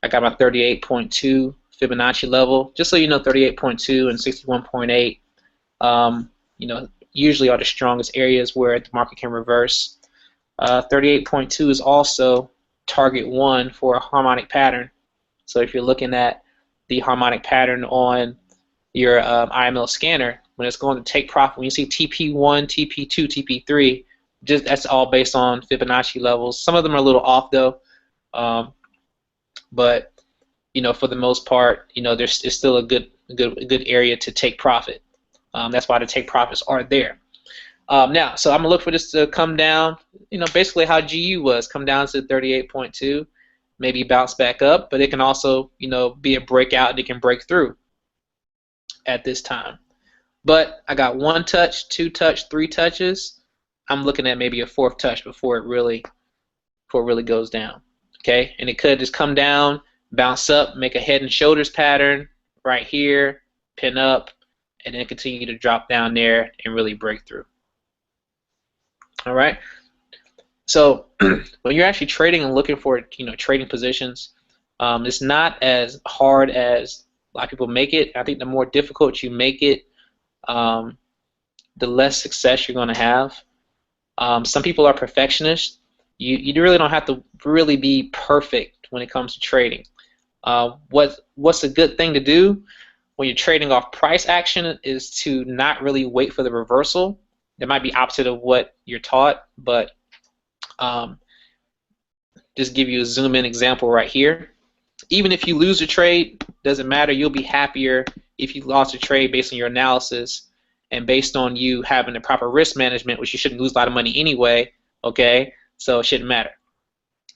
I got my 38.2 Fibonacci level. Just so you know, 38.2 and 61.8, you know, usually are the strongest areas where the market can reverse. 38.2 is also target 1 for a harmonic pattern. So if you're looking at the harmonic pattern on your IML scanner, when it's going to take profit, when you see TP1, TP2, TP3, just that's all based on Fibonacci levels. Some of them are a little off though, but you know, for the most part, you know, it's still a good area to take profit. That's why the take profits are there. Now, so I'm gonna look for this to come down. You know, basically how GU was, come down to 38.2, maybe bounce back up, but it can also, you know, be a breakout and it can break through at this time. But I got 1 touch, 2 touch, 3 touches. I'm looking at maybe a 4th touch before it really goes down. Okay, and it could just come down, bounce up, make a head and shoulders pattern right here, pin up, and then continue to drop down there and really break through. All right. So when you're actually trading and looking for, you know, trading positions, it's not as hard as a lot of people make it. I think the more difficult you make it, the less success you're going to have. Some people are perfectionists. You really don't have to really be perfect when it comes to trading. What's a good thing to do when you're trading off price action is to not really wait for the reversal. That might be opposite of what you're taught, but just give you a zoom in example right here. Even if you lose a trade, doesn't matter. You'll be happier if you lost a trade based on your analysis and based on you having the proper risk management, which you shouldn't lose a lot of money anyway. Okay, so it shouldn't matter.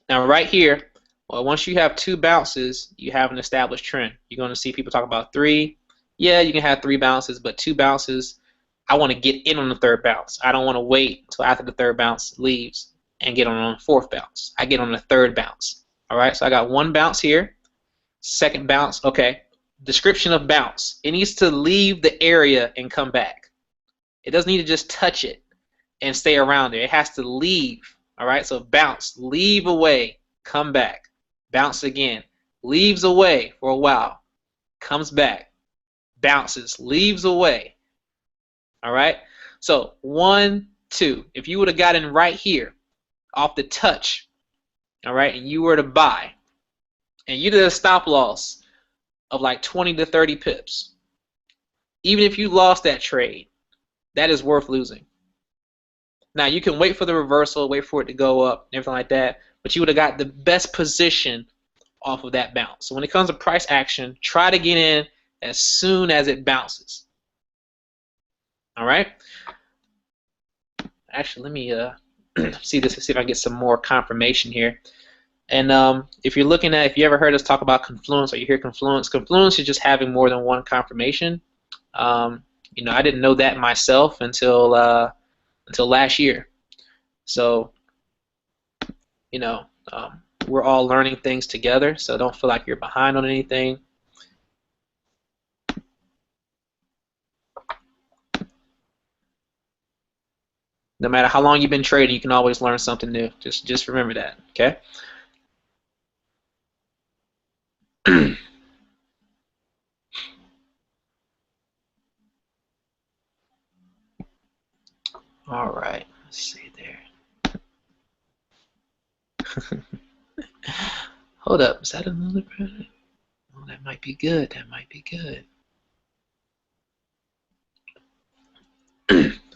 Now right here, well, once you have 2 bounces, you have an established trend. You're going to see people talk about 3. Yeah, you can have 3 bounces, but 2 bounces, I want to get in on the 3rd bounce. I don't want to wait until after the 3rd bounce leaves and get on the 4th bounce. I get on the 3rd bounce. All right, so I got 1 bounce here, 2nd bounce. Okay, description of bounce. It needs to leave the area and come back. It doesn't need to just touch it and stay around there. It has to leave. All right, so bounce, leave away, come back. Bounce again, leaves away for a while, comes back, bounces, leaves away. All right, so 1, 2. If you would have gotten right here off the touch, all right, and you were to buy, and you did a stop loss of like 20 to 30 pips, even if you lost that trade, that is worth losing. Now you can wait for the reversal, wait for it to go up, and everything like that, but you would have got the best position off of that bounce. So when it comes to price action, try to get in as soon as it bounces. All right. Actually, let me see this to see if I can get some more confirmation here. And if you're looking at, if you ever heard us talk about confluence or you hear confluence, confluence is just having more than one confirmation. You know, I didn't know that myself until last year. So, you know, we're all learning things together. So don't feel like you're behind on anything. No matter how long you've been trading, you can always learn something new. Just remember that, okay? All right, let's see there. Hold up, is that another pattern? Oh, that might be good. That might be good.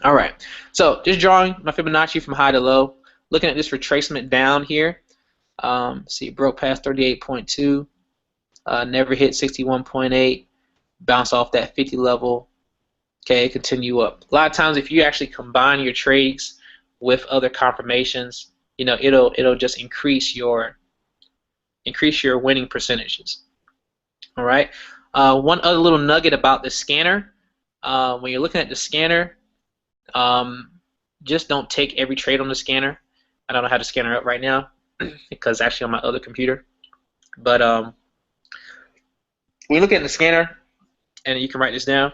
All right, so just drawing my Fibonacci from high to low. Looking at this retracement down here. See, it broke past 38.2. Never hit 61.8. Bounce off that 50 level. Okay, continue up. A lot of times, if you actually combine your trades with other confirmations, you know, it'll just increase your winning percentages. All right. One other little nugget about the scanner. When you're looking at the scanner, just don't take every trade on the scanner. I don't know how to scanner up right now because it's actually on my other computer. But when you look at the scanner, and you can write this down,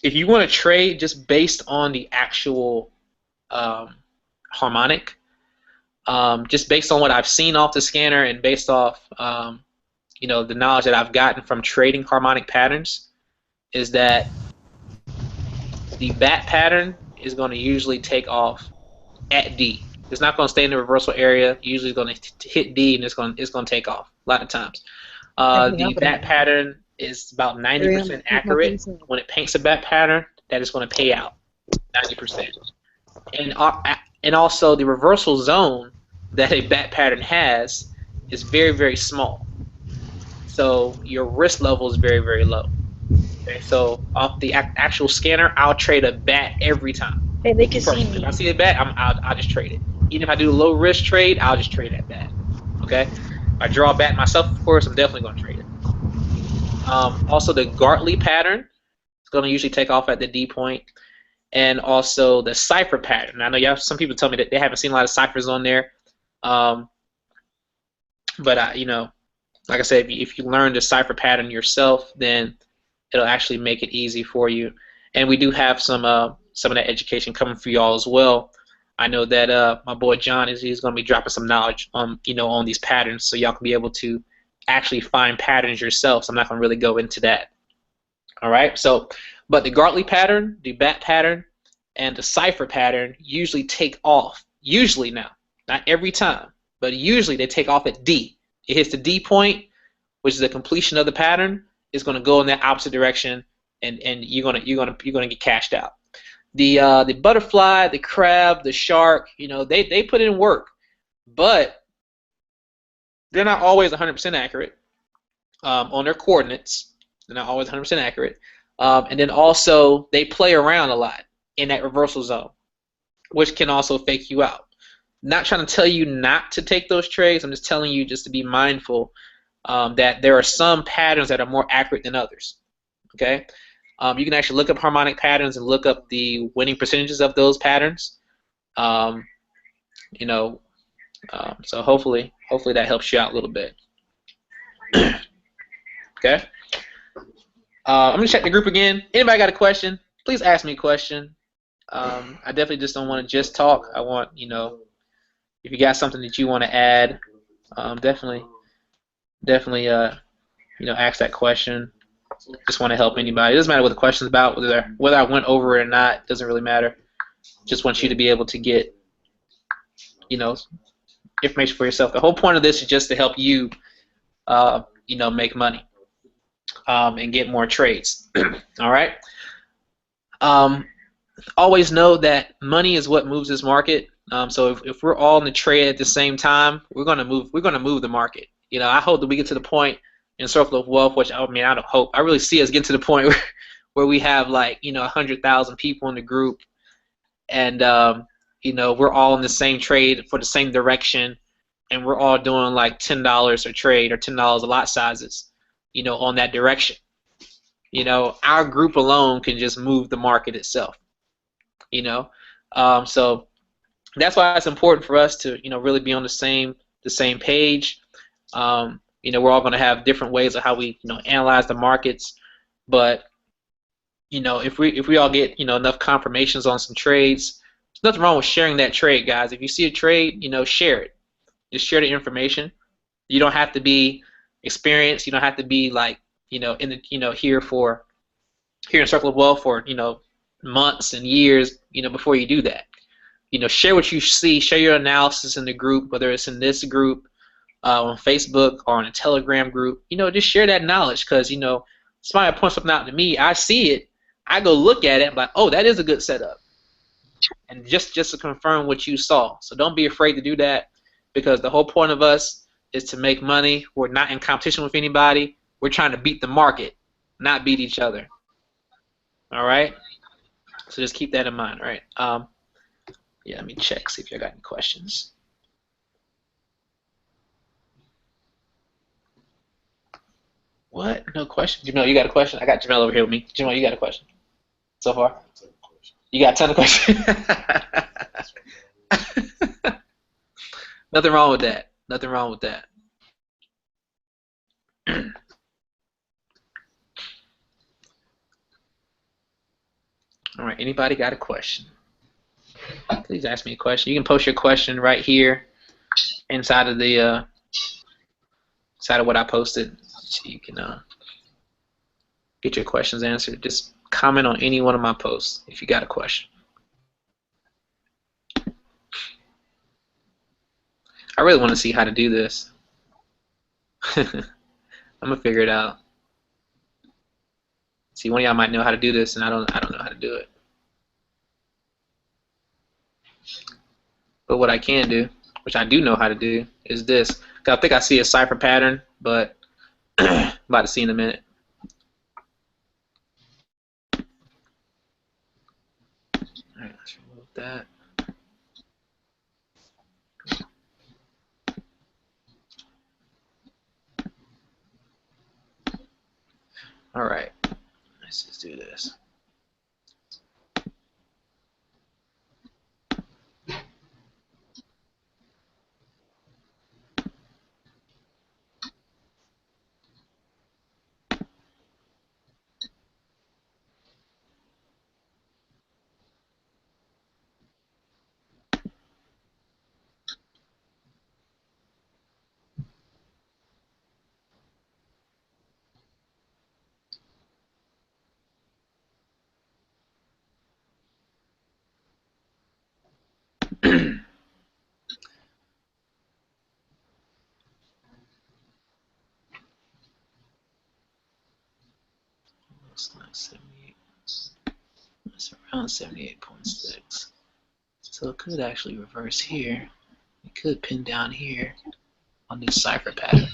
if you want to trade just based on the actual harmonic, just based on what I've seen off the scanner and based off you know, the knowledge that I've gotten from trading harmonic patterns, is that the bat pattern is going to usually take off at D. It's not going to stay in the reversal area. Usually, it's going to hit D and it's going to take off a lot of times. The bat pattern is about 90% accurate. When it paints a bat pattern, that is going to pay out 90%. And also the reversal zone that a bat pattern has is very, very small. So your risk level is very, very low. Okay, so off the actual scanner, I'll trade a bat every time. Hey, they can see If me. I see a bat, I'll just trade it. Even if I do a low risk trade, I'll just trade that bat. Okay. If I draw a bat myself, of course, I'm definitely going to trade it. Also, the Gartley pattern is going to usually take off at the D point, and also the cipher pattern. I know you have some people tell me that they haven't seen a lot of ciphers on there, but you know, like I said, if you learn the cipher pattern yourself, then it'll actually make it easy for you. And we do have some of that education coming for y'all as well. I know that my boy John he's going to be dropping some knowledge on on these patterns, so y'all can be able to actually find patterns yourself. So I'm not going to really go into that. All right. So, but the Gartley pattern, the bat pattern, and the cipher pattern usually take off. Usually now, not every time, but usually they take off at D. It hits the D point, which is the completion of the pattern. It's going to go in that opposite direction, and you're gonna get cashed out. The butterfly, the crab, the shark, they put in work, but they're not always 100% accurate on their coordinates. They're not always 100% accurate, and then also they play around a lot in that reversal zone, which can also fake you out. Not trying to tell you not to take those trades. I'm just telling you just to be mindful that there are some patterns that are more accurate than others. Okay, you can actually look up harmonic patterns and look up the winning percentages of those patterns. So hopefully that helps you out a little bit. Okay. I'm gonna check the group again. Anybody got a question? Please ask me a question. I definitely just don't want to just talk. I want, if you got something that you want to add, definitely, ask that question. Just want to help anybody. It doesn't matter what the question's about, whether I went over it or not. It doesn't really matter. Just want you to be able to get, information for yourself. The whole point of this is just to help you, make money, and get more trades. All right. Always know that money is what moves this market. So if we're all in the trade at the same time, we're gonna move the market. I hope that we get to the point in Circle of Wealth, which I don't hope. I really see us getting to the point where we have 100,000 people in the group, and we're all in the same trade for the same direction, and we're all doing $10 a trade or $10 a lot sizes, on that direction. You know, our group alone can just move the market itself. You know, so that's why it's important for us to, you know, really be on the same page. You know, we're all going to have different ways of how we, you know, analyze the markets, but you know, if we all get, you know, enough confirmations on some trades, there's nothing wrong with sharing that trade, guys. If you see a trade, you know, share it. Just share the information. You don't have to be experienced. You don't have to be like, you know, in the, you know, here in Circle of Wealth for, you know, months and years, you know, before you do that. You know, share what you see, share your analysis in the group, whether it's in this group, on Facebook or in a Telegram group. You know, just share that knowledge, because, you know, somebody points something out to me, I see it, I go look at it, I'm like, oh, that is a good setup. And just to confirm what you saw. So don't be afraid to do that, because the whole point of us is to make money. We're not in competition with anybody. We're trying to beat the market, not beat each other. All right? So just keep that in mind, all right? Yeah, let me check, see if you got any questions. What? No question? Jamel, you got a question? I got Jamel over here with me. Jamel, you got a question so far? You got a ton of questions? Nothing wrong with that. Nothing wrong with that. All right, anybody got a question? Please ask me a question. You can post your question right here inside of the inside of what I posted, so you can get your questions answered. Just comment on any one of my posts if you got a question. I really want to see how to do this. I'm gonna figure it out. See, one of y'all might know how to do this, and I don't know how to do it. But what I can do, which I do know how to do, is this. I think I see a cipher pattern, but I'm about to see in a minute. All right, let's remove that. All right, let's just do this. Looks like 78. It's around 78.6. So it could actually reverse here. It could pin down here on this cipher pattern.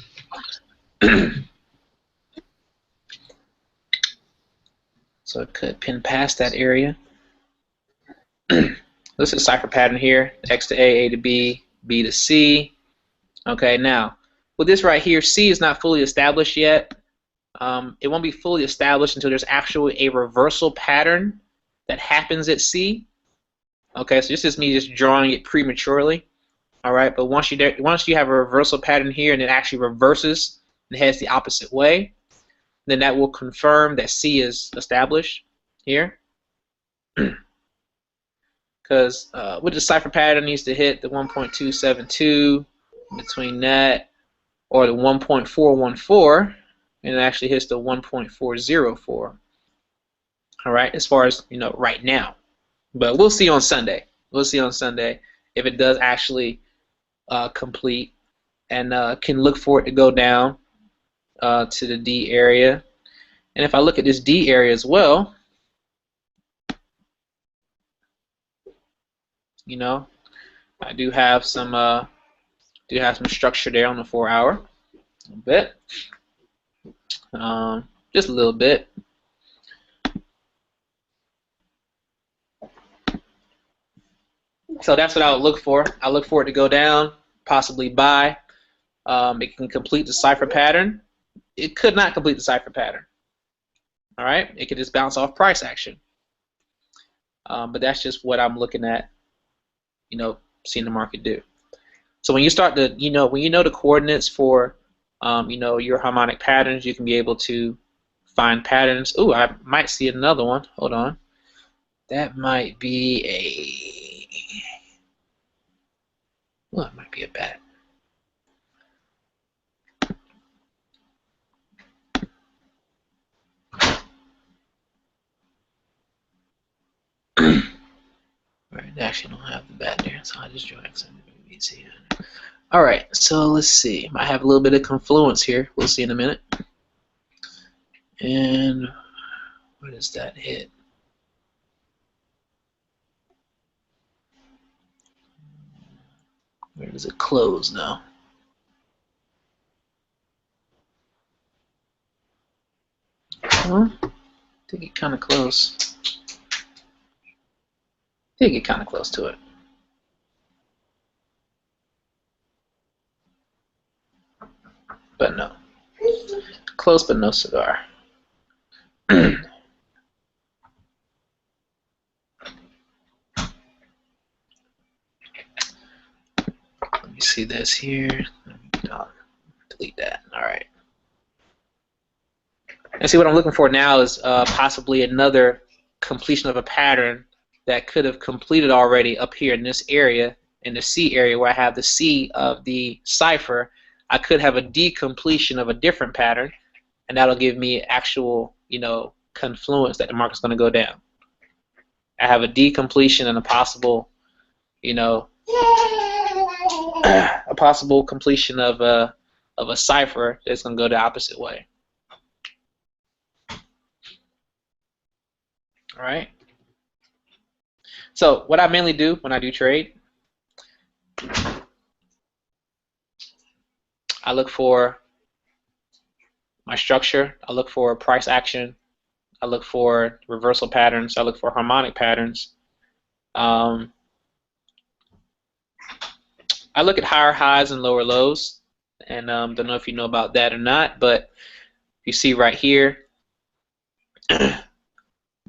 So it could pin past that area. This is a cipher pattern here. X to A to B, B to C. Okay, now with this right here, C is not fully established yet. It won't be fully established until there's actually a reversal pattern that happens at C. Okay, so this is me just drawing it prematurely. All right, but once you have a reversal pattern here and it actually reverses and heads the opposite way, then that will confirm that C is established here. Because with the cipher pattern, needs to hit the 1.272 between that or the 1.414, and it actually hits the 1.404. All right, as far as you know right now, but we'll see on Sunday. We'll see on Sunday if it does actually complete, and can look for it to go down to the D area. And if I look at this D area as well, you know, I do have some structure there on the 4-hour, a little bit, just a little bit. So that's what I would look for. I look for it to go down, possibly buy. It can complete the cipher pattern. It could not complete the cipher pattern. All right, it could just bounce off price action. But that's just what I'm looking at, seeing the market do. So when you start to, when you know the coordinates for, your harmonic patterns, you can be able to find patterns. Ooh, I might see another one. Hold on. That might be well, it might be a bat. Right, I actually don't have the bat there, so I just drag some BBC. All right, so let's see. I have a little bit of confluence here. We'll see in a minute. And where does that hit? Where does it close now? Well, did get kind of close. Did get kind of close to it. But no. Close but no cigar. Let me see this here. Delete that. All right. And see what I'm looking for now is possibly another completion of a pattern that could have completed already up here in this area, in the C area where I have the C of the cipher. I could have a decompletion of a different pattern, and that'll give me actual, confluence that the market's going to go down. I have a decompletion and a possible, a possible completion of a cipher that's going to go the opposite way. All right. So what I mainly do when I do trade, I look for my structure, I look for price action, I look for reversal patterns, I look for harmonic patterns. I look at higher highs and lower lows, and don't know if you know about that or not, but you see right here,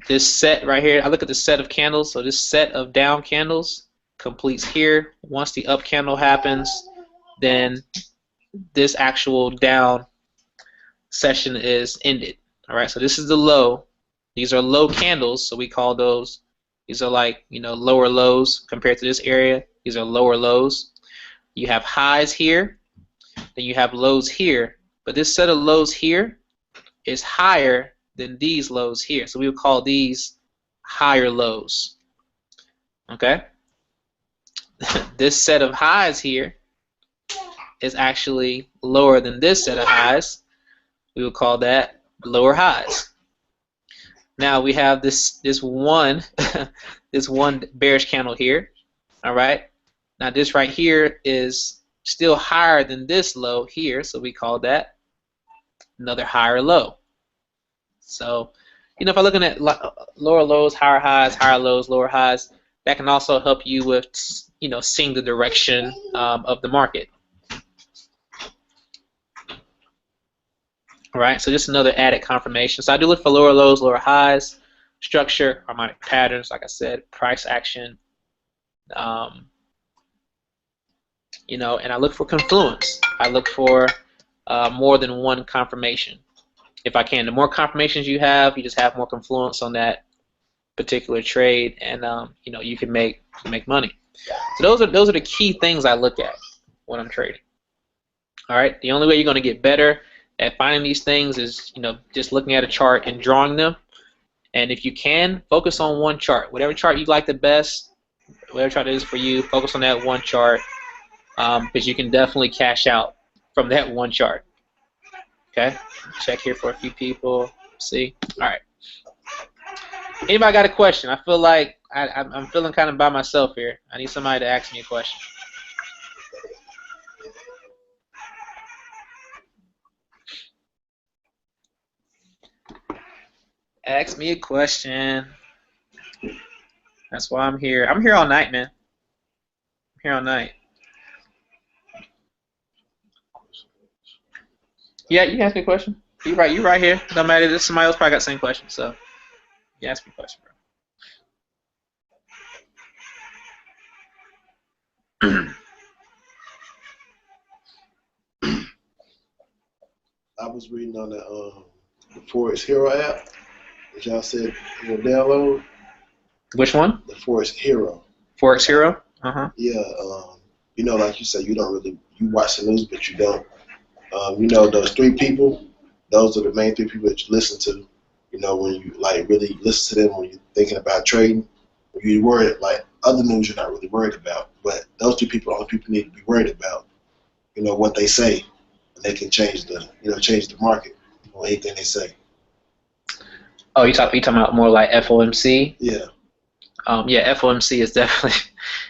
this set right here, I look at the set of candles, so this set of down candles completes here. Once the up candle happens, then this actual down session is ended. All right, so this is the low. These are low candles, so we call those, these are like, lower lows compared to this area. These are lower lows. You have highs here, then you have lows here, but this set of lows here is higher than these lows here, so we would call these higher lows. Okay. This set of highs here is actually lower than this set of highs. We would call that lower highs. Now we have this one this one bearish candle here. All right. Now this right here is still higher than this low here, so we call that another higher low. So, if I'm looking at lower lows, higher highs, higher lows, lower highs, that can also help you with, seeing the direction of the market. All right, so just another added confirmation. So I do look for lower lows, lower highs, structure, harmonic patterns, like I said, price action, and I look for confluence. I look for more than one confirmation. If I can, the more confirmations you just have more confluence on that particular trade, and you can make money. So those are the key things I look at when I'm trading. All right, the only way you're going to get better at finding these things is just looking at a chart and drawing them. And if you can, focus on one chart, whatever chart you like the best, whatever chart it is for you. Focus on that one chart, because you can definitely cash out from that one chart. Okay, check here for a few people. See, all right. Anybody got a question? I feel like I'm feeling kind of by myself here. I need somebody to ask me a question. Ask me a question. That's why I'm here. I'm here all night, man. I'm here all night. Yeah, you can ask me a question. You right here. No matter this, somebody else probably got the same question. So you ask me a question, bro. I was reading on the Forex Hero app, which y'all said you'll download. Which one? The Forex Hero. Forex Hero. Yeah. You know, like you said, you watch the news, but you don't. You know, those three people, those are the main three people that you listen to. You know, when you like really listen to them when you're thinking about trading, when you're worried, like other news you're not really worried about, but those two people are the people you need to be worried about. You know, what they say, and they can change the market on anything they say. Oh, you talking about more like FOMC? Yeah. Yeah, FOMC is definitely.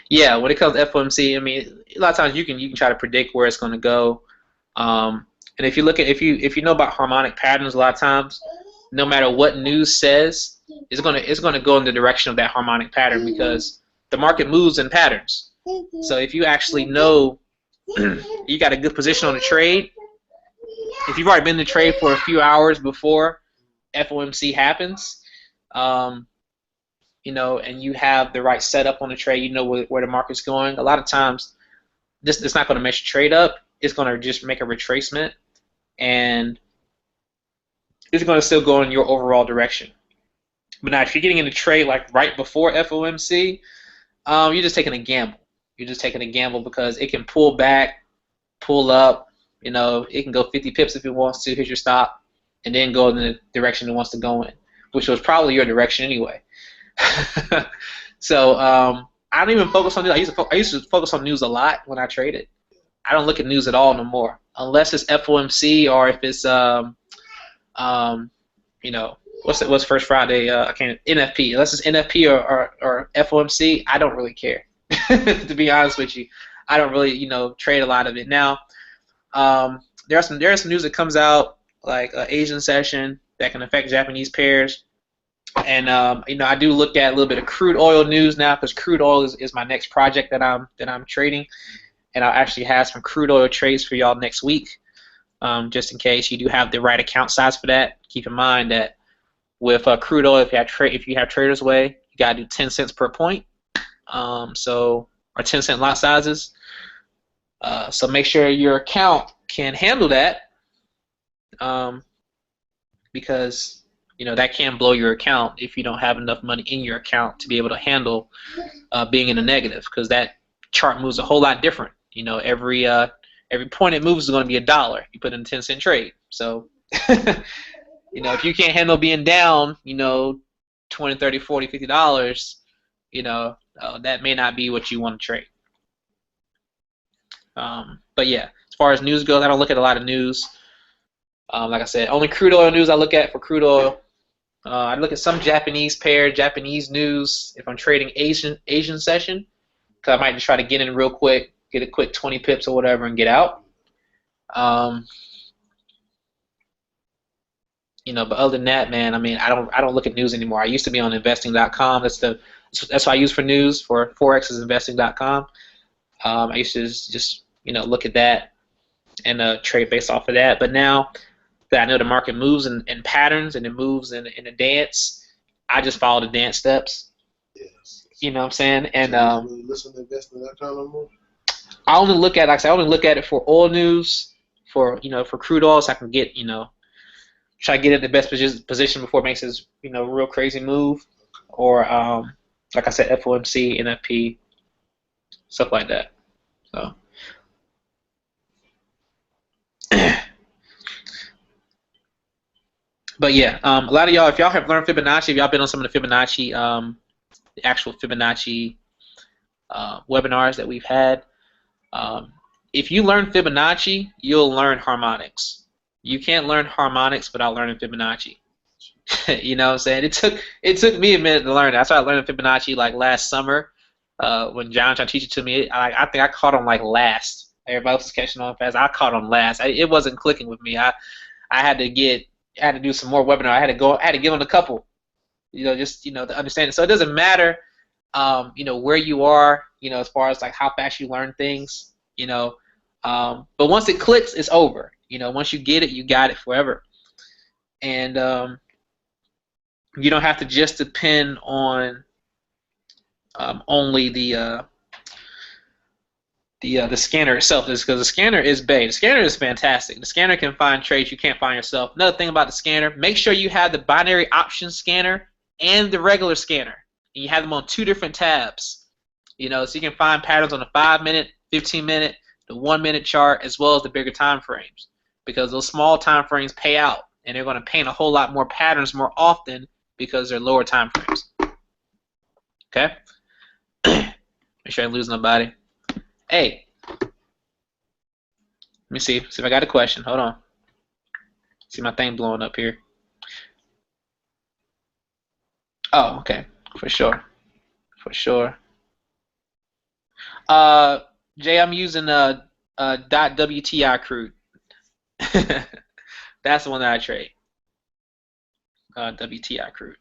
Yeah, when it comes to FOMC, I mean, a lot of times you can try to predict where it's going to go. And if you look at if you know about harmonic patterns, a lot of times, no matter what news says, it's gonna go in the direction of that harmonic pattern because the market moves in patterns. So if you actually know you got a good position on the trade, if you've already been in the trade for a few hours before FOMC happens, you know, and you have the right setup on the trade, you know where the market's going. A lot of times, it's not going to mess your trade up. It's going to just make a retracement, and it's going to still go in your overall direction. But now, if you're getting in a trade like right before FOMC, you're just taking a gamble. You're just taking a gamble because it can pull back, pull up. You know, it can go 50 pips if it wants to. Here's your stop, and then go in the direction it wants to go in, which was probably your direction anyway. So I don't even focus on news. I used to focus on news a lot when I traded. I don't look at news at all no more, unless it's FOMC or if it's you know, what's First Friday? I can't NFP. Unless it's NFP or FOMC, I don't really care. To be honest with you, I don't really trade a lot of it now. There are some news that comes out like Asian session that can affect Japanese pairs. And I do look at a little bit of crude oil news now because crude oil is my next project that I'm trading, and I'll actually have some crude oil trades for y'all next week, just in case you do have the right account size for that. Keep in mind that with crude oil, if you have Trader's Way, you gotta do 10 cents per point, or 10-cent lot sizes. So make sure your account can handle that, because that can blow your account if you don't have enough money in your account to be able to handle being in a negative, because that chart moves a whole lot different. Every point it moves is going to be $1. You put in a 10-cent trade. So, if you can't handle being down, $20, $30, $40, $50, that may not be what you want to trade. But yeah, as far as news goes, I don't look at a lot of news. Like I said, only crude oil news I look at for crude oil. I look at some Japanese news if I'm trading Asian session, because I might just try to get in real quick, get a quick 20 pips or whatever, and get out. But other than that, man, I mean, I don't look at news anymore. I used to be on investing.com. That's what I use for news. For Forex is investing.com. I used to just look at that and trade based off of that. But now that I know the market moves in patterns and it moves in a dance, I just follow the dance steps. Yes. You know what I'm saying? And so you really listen to investing.com no more? I only look at it for oil news, for crude oil, so I can get try to get in the best position before it makes this real crazy move, or like I said, FOMC, NFP, stuff like that. So. But yeah, a lot of y'all, if y'all have learned Fibonacci, if y'all been on some of the Fibonacci, the actual Fibonacci webinars that we've had, if you learn Fibonacci, you'll learn harmonics. You can't learn harmonics without learning Fibonacci. You know what I'm saying? It took me a minute to learn it. I started learning Fibonacci like last summer when John tried to teach it to me. I think I caught on like last. Everybody else was catching on fast. I caught on last. It wasn't clicking with me. I had to do some more webinar. I had to give them a couple, just to understand it. So it doesn't matter, where you are, as far as like how fast you learn things, but once it clicks, it's over. Once you get it, you got it forever. and you don't have to just depend on only the scanner itself, is because the scanner is big. The scanner is fantastic. The scanner can find trades you can't find yourself. Another thing about the scanner, make sure you have the binary option scanner and the regular scanner, and you have them on 2 different tabs. You know, so you can find patterns on the 5-minute, 15-minute, the 1-minute chart, as well as the bigger time frames, because those small time frames pay out, and they're going to paint a whole lot more patterns more often because they're lower time frames. Okay. Make sure I lose nobody. Hey, let me see if I got a question. Hold on. See my thing blowing up here. Oh, okay, for sure, for sure. Jay, I'm using .wti crude. That's the one that I trade. WTI crude.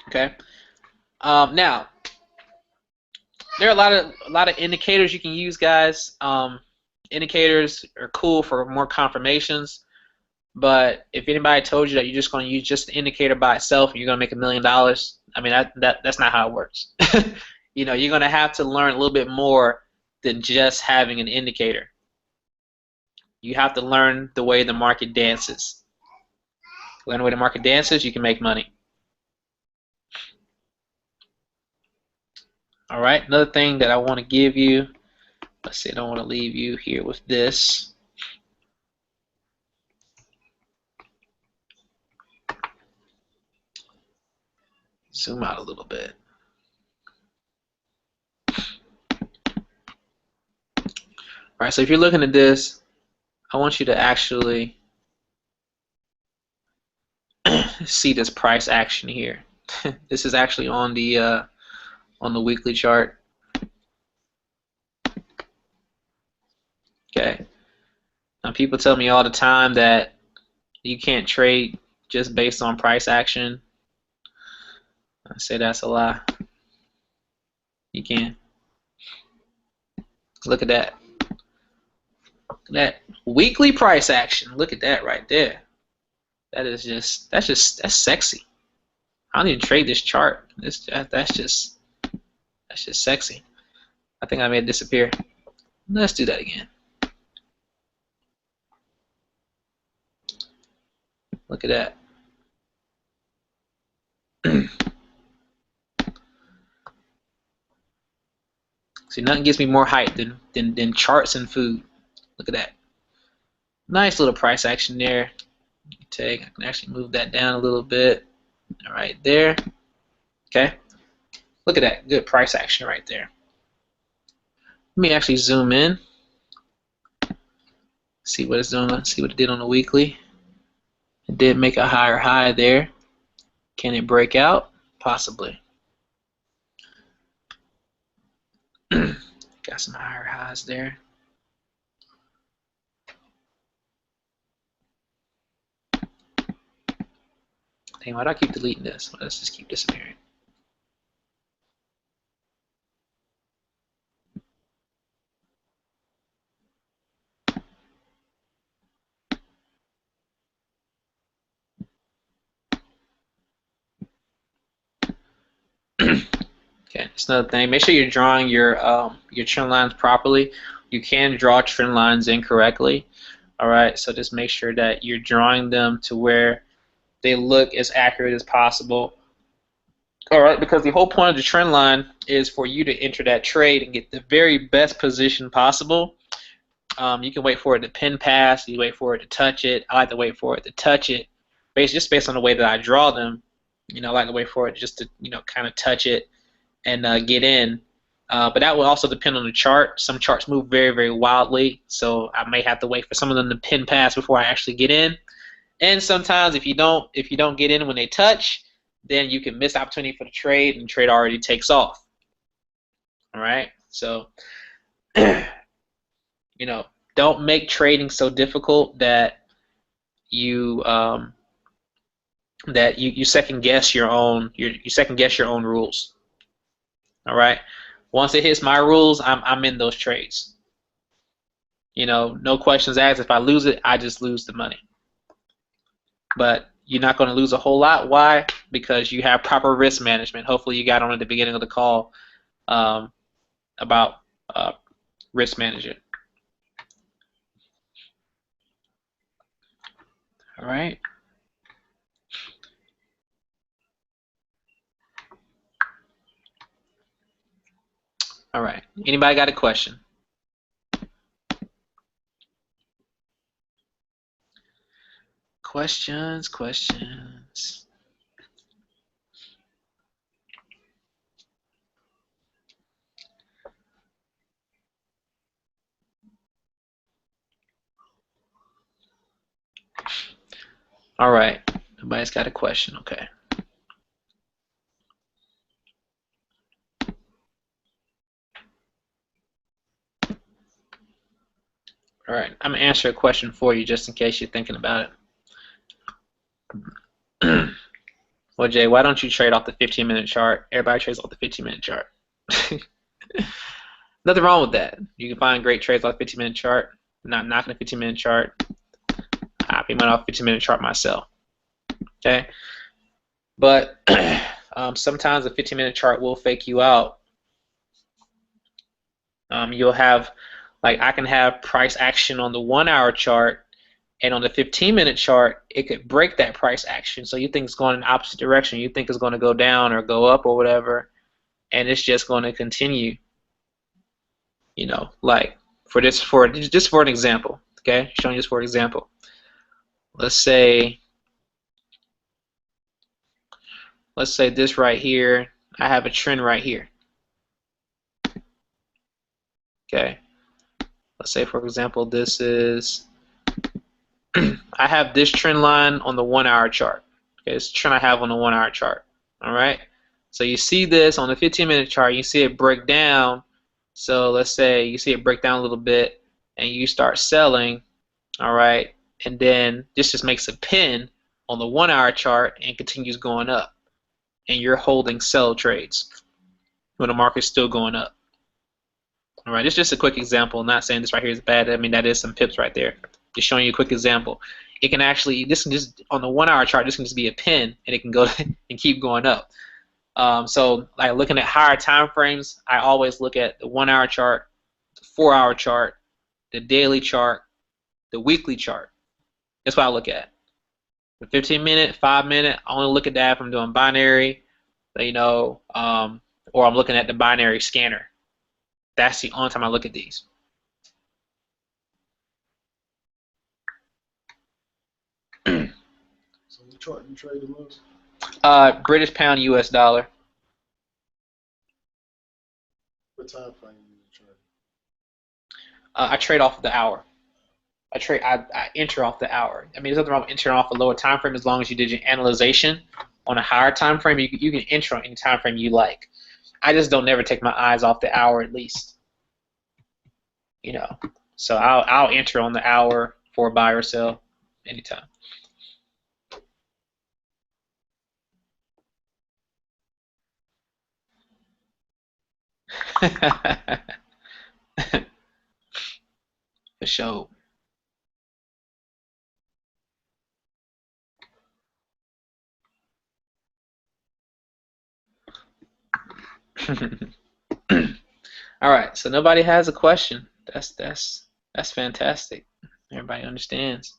Okay. Now there are a lot of indicators you can use, guys. Indicators are cool for more confirmations, but if anybody told you that you're just going to use just the indicator by itself and you're going to make $1 million, I mean that's not how it works. You know, you're going to have to learn a little bit more than just having an indicator. You have to learn the way the market dances. Learn the way the market dances, you can make money. All right, another thing that I want to give you, let's see, I don't want to leave you here with this. Zoom out a little bit. All right, so if you're looking at this, I want you to actually see this price action here. This is actually on the weekly chart. Okay. Now people tell me all the time that you can't trade just based on price action. I say that's a lie. You can. Look at that. Look at that weekly price action. Look at that right there. That's sexy. I don't even trade this chart. That's just sexy. I think I made it disappear. Let's do that again. Look at that. See, nothing gives me more hype than charts and food. Look at that. Nice little price action there. I can actually move that down a little bit. All right, there. Okay. Look at that. Good price action right there. Let me actually zoom in. See what it's doing. See what it did on the weekly. It did make a higher high there. Can it break out? Possibly. Got some higher highs there. Dang, why do I keep deleting this? Let's just keep disappearing. Okay, that's another thing. Make sure you're drawing your trend lines properly. You can draw trend lines incorrectly. All right, so just make sure that you're drawing them to where they look as accurate as possible. All right, because the whole point of the trend line is for you to enter that trade and get the very best position possible. You can wait for it to pin pass. You wait for it to touch it. I like to wait for it to touch it, just based on the way that I draw them. You know, I like to wait for it just to kind of touch it and get in. But that will also depend on the chart. Some charts move very, very wildly, so I may have to wait for some of them to pin pass before I actually get in. And sometimes if you don't get in when they touch, then you can miss opportunity for the trade, and the trade already takes off. All right, so don't make trading so difficult that you second guess your own rules. All right, Once it hits my rules, I'm in those trades. You know, no questions asked. If I lose it, I just lose the money. But you're not going to lose a whole lot. Why? Because you have proper risk management. Hopefully you got on at the beginning of the call about risk management. All right. All right. Anybody got a question? Questions. All right. Nobody's got a question. Okay. All right. I'm going to answer a question for you just in case you're thinking about it. Well, Jay, why don't you trade off the 15-minute chart? Everybody trades off the 15-minute chart. Nothing wrong with that. You can find great trades off the 15-minute chart. I'm not knocking the 15-minute chart. I pay money off the 15-minute chart myself. Okay? But sometimes the 15-minute chart will fake you out. You'll have, like, I can have price action on the 1-hour chart, and on the 15-minute chart, it could break that price action. So you think it's going in the opposite direction. You think it's going to go down or go up or whatever, and it's just going to continue. You know, like just for an example, okay? Showing just for an example. Let's say this right here, I have a trend right here. Okay. Let's say, for example, this is I have this trend line on the 1-hour chart. Okay, it's the trend I have on the 1-hour chart. All right. So you see this on the 15-minute chart. You see it break down. So let's say you see it break down a little bit, and you start selling. All right, and then this just makes a pin on the 1-hour chart and continues going up, and you're holding sell trades when the market's still going up. All right, it's just a quick example. I'm not saying this right here is bad. I mean, that is some pips right there. Just showing you a quick example. It can actually, this can just, on the 1-hour chart, this can just be a pin, and it can go and keep going up. So, like looking at higher time frames, I always look at the 1-hour chart, the 4-hour chart, the daily chart, the weekly chart. That's what I look at. The 15-minute, 5-minute, I only look at that if I'm doing binary, you know, or I'm looking at the binary scanner. That's the only time I look at these. So what chart you trade the most? British pound, US dollar. What time frame you trade? I trade off the hour. I enter off the hour. I mean, there's nothing wrong with entering off a lower time frame as long as you did your analyzation on a higher time frame. You can enter on any time frame you like. I just don't never take my eyes off the hour at least. You know, so I'll enter on the hour for a buy or sell anytime. For sure. All right, so nobody has a question. That's fantastic. Everybody understands.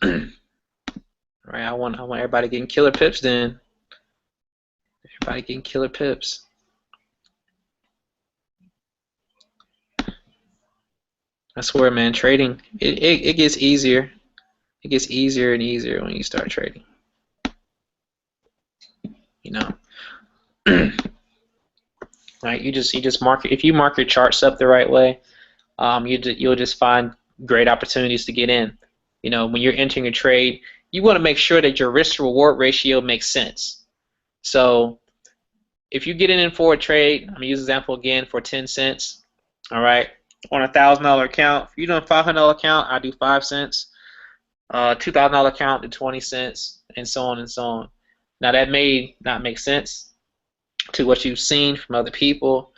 All right, I want everybody getting killer pips then. Everybody getting killer pips. I swear, man, trading it gets easier. It gets easier and easier when you start trading. You know. Right, you just mark, if you mark your charts up the right way, you'll just find great opportunities to get in. You know, when you're entering a trade, you want to make sure that your risk to reward ratio makes sense. So if you get in for a trade, I'm gonna use an example again for 10 cents. All right, on a $1,000 account. If you're doing a $500 account, I do 5 cents. $2,000 account to 20 cents, and so on and so on. Now that may not make sense. to what you've seen from other people.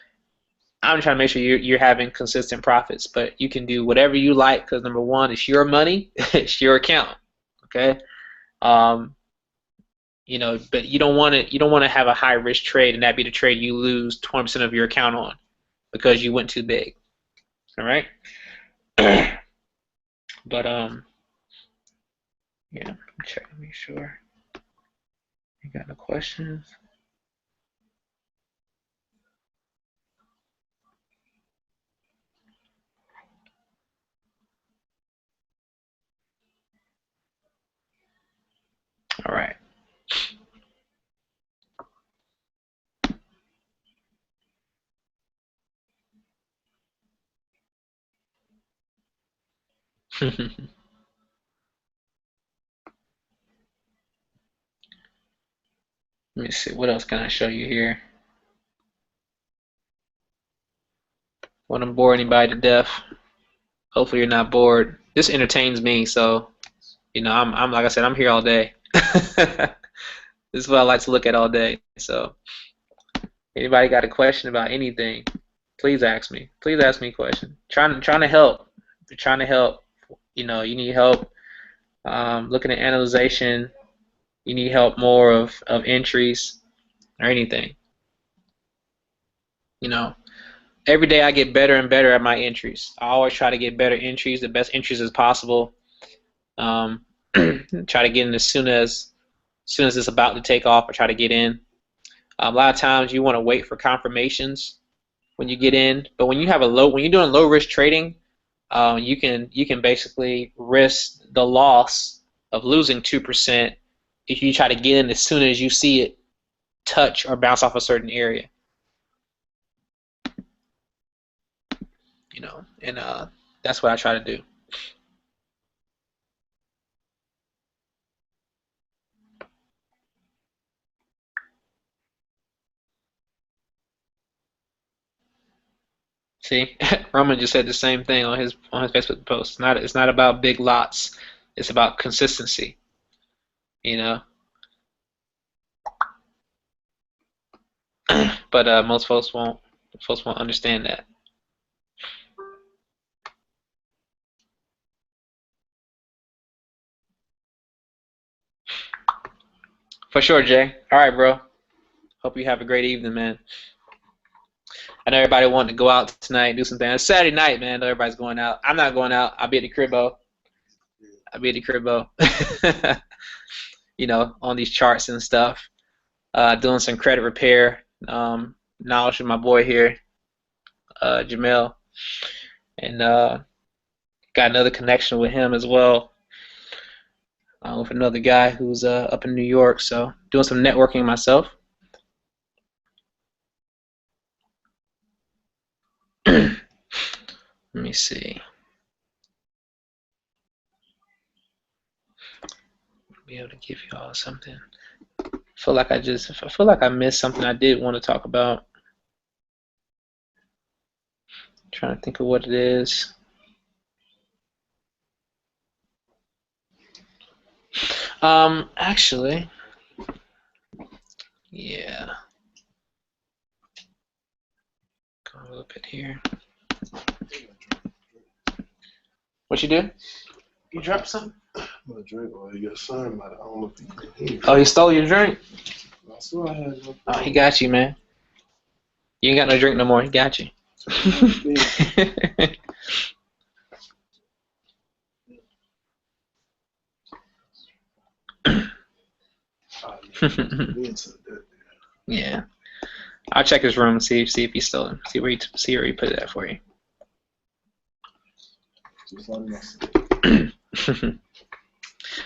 I'm trying to make sure you're having consistent profits, but you can do whatever you like because number one, it's your money, it's your account. Okay. You know, but you don't want to have a high risk trade and that be the trade you lose 20% of your account on because you went too big. All right. But yeah, check to make sure. You got no questions? All right. Let me see. What else can I show you here? Want to bore anybody to death? Hopefully you're not bored. This entertains me, so you know I'm like I said, I'm here all day. This is what I like to look at all day. So anybody got a question about anything, please ask me. Please ask me a question. Trying to help. You're trying to help. You know, you need help looking at analyzation. You need help more of entries or anything. You know, every day I get better and better at my entries. I always try to get better entries, the best entries as possible. Try to get in as soon as it's about to take off. I try to get in. A lot of times you want to wait for confirmations when you get in, but when you're doing low risk trading, you can basically risk the loss of losing 2% if you try to get in as soon as you see it touch or bounce off a certain area. You know, and that's what I try to do. See, Roman just said the same thing on his Facebook post. It's not about big lots. It's about consistency. You know. But most folks won't understand that. For sure, Jay. All right, bro. Hope you have a great evening, man. I know everybody wanted to go out tonight, do something. It's Saturday night, man. Everybody's going out. I'm not going out. I'll be at the cribbo. You know, on these charts and stuff. Doing some credit repair. Knowledge with my boy here, Jamel. And got another connection with him as well. With another guy who's up in New York. So doing some networking myself. Let me see. Be able to give you all something. I feel like I missed something I did want to talk about. Trying to think of what it is. Actually, yeah. Go a little bit here. What you do? You dropped something? My drink, or you got signed by it. I don't know if you can hear. Oh, he stole your drink? I swear I had no. Oh, he got you, man. You ain't got no drink no more. He got you. Yeah. I'll check his room and see if he stole him. See where he put it at for you.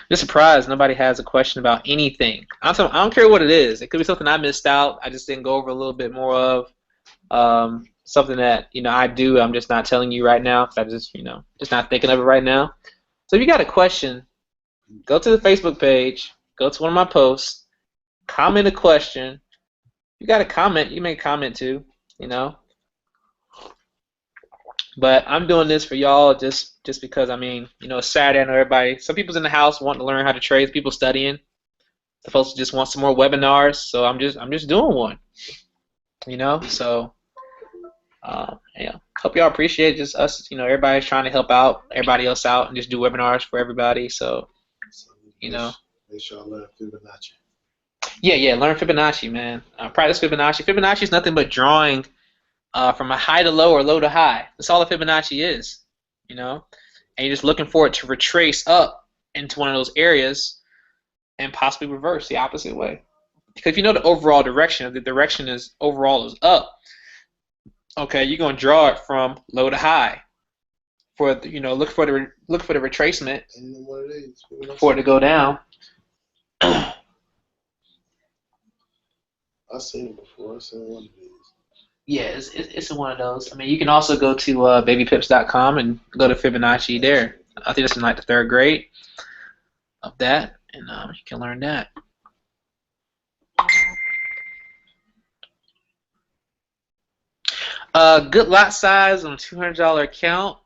Just surprised nobody has a question about anything. I don't care what it is. It could be something I missed out. I just didn't go over a little bit more of. Something that I do. I'm just not telling you right now. I just just not thinking of it right now. So if you got a question, go to the Facebook page. Go to one of my posts. Comment a question. You got a comment. You may comment too. But I'm doing this for y'all just because it's Saturday. I know everybody. Some people's in the house wanting to learn how to trade. People studying. The folks just want some more webinars. So I'm just doing one. you know. So yeah, hope y'all appreciate just us. You know, everybody's trying to help out everybody else out and just do webinars for everybody. So So you know, make sure I learn Fibonacci. yeah, learn Fibonacci, man. Practice Fibonacci. Fibonacci is nothing but drawing from a high to low or low to high. That's all a Fibonacci is, you know. And you're just looking for it to retrace up into one of those areas and possibly reverse the opposite way. Because if you know the overall direction, the direction is overall is up. Okay, you're gonna draw it from low to high. For the, look for the retracement What it is, for it to go down. I've seen it before. I've seen one of these. Yeah, it's one of those. I mean, you can also go to babypips.com and go to Fibonacci there. I think it's in like the 3rd grade of that, and you can learn that. Good lot size on a $200 account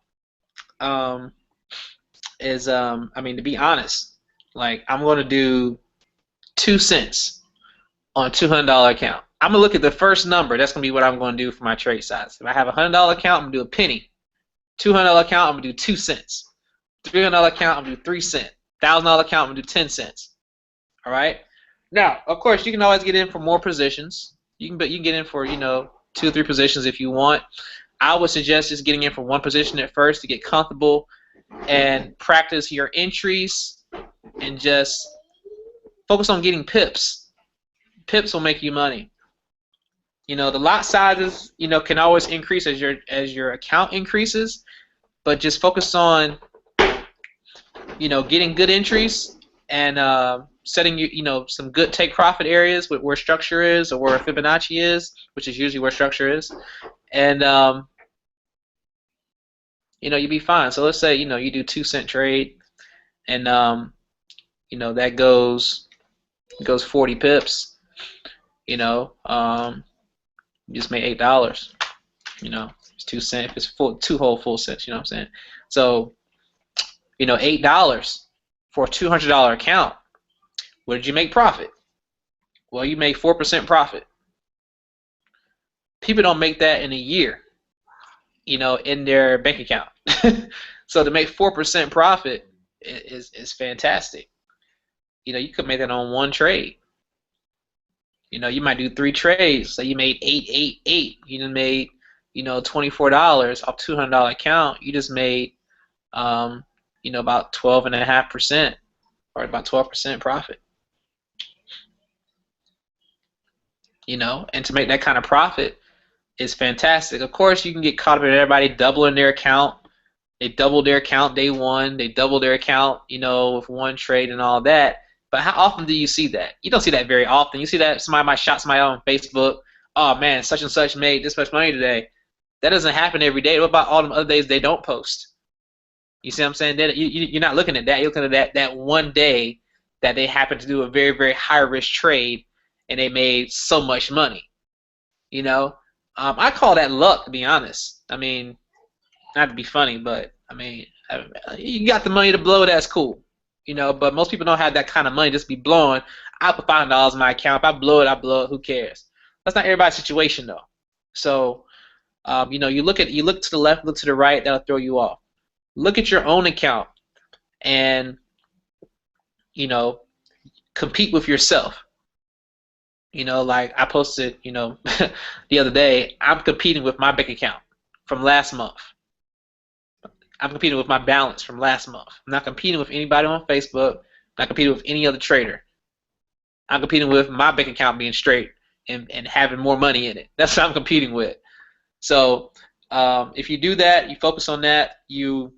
is, I mean, to be honest, like I'm going to do 2 cents on a $200 account. I'm going to look at the first number. That's going to be what I'm going to do for my trade size. If I have a $100 account, I'm going to do a penny. $200 account, I'm going to do 2 cents. $300 account, I'm going to do 3 cents. $1,000 account, I'm going to do 10 cents. All right. Now, of course, you can always get in for more positions. You can get in for 2 or 3 positions if you want. I would suggest just getting in for 1 position at first to get comfortable and practice your entries and just focus on getting pips. Pips will make you money. The lot sizes, can always increase as your account increases, but just focus on, getting good entries and setting some good take profit areas with where structure is or where Fibonacci is, which is usually where structure is, and you'd be fine. So let's say you do 2 cent trade, and that goes 40 pips. You just made $8. It's 2 cents. If it's 2 whole full cents, you know what I'm saying? So $8 for a $200 account. What did you make profit? Well, you made 4% profit. People don't make that in a year, in their bank account. So to make 4% profit is fantastic. You could make that on 1 trade. You might do 3 trades. So you made 8. You just made $24 off $200 account. You just made about 12.5% or about 12% profit. And to make that kind of profit is fantastic. Of course, you can get caught up in everybody doubling their account. They doubled their account day 1. They doubled their account, with 1 trade and all that. But how often do you see that? You don't see that very often. You see that somebody might shot somebody on Facebook. Oh man, such and such made this much money today. That doesn't happen every day. What about all the other days they don't post? You see what I'm saying? You're not looking at that. You're looking at that one day that they happen to do a very, very high risk trade and they made so much money. I call that luck, to be honest. I mean, not to be funny, but I mean, you got the money to blow. That's cool. But most people don't have that kind of money just be blowing. I put $5 in my account. If I blow it, I blow it. Who cares? That's not everybody's situation though. So, you look to the left, look to the right. That'll throw you off. Look at your own account and compete with yourself. Like I posted, the other day, I'm competing with my bank account from last month. I'm competing with my balance from last month. I'm not competing with anybody on Facebook. I'm not competing with any other trader. I'm competing with my bank account being straight and having more money in it. That's what I'm competing with. So if you do that, you focus on that, you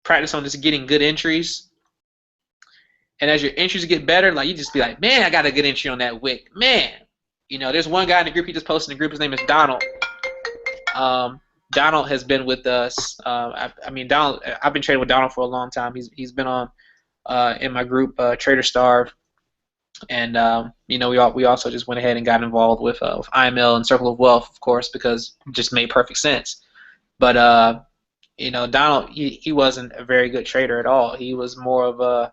practice on just getting good entries. And as your entries get better, like you just be like, man, I got a good entry on that wick. Man, there's one guy in the group, he just posted in the group, his name is Donald. Donald has been with us. Donald, I've been trading with Donald for a long time. He's been on in my group, Trader Starve, and we also just went ahead and got involved with IML and Circle of Wealth, of course, because it just made perfect sense. But Donald, he wasn't a very good trader at all. He was more of a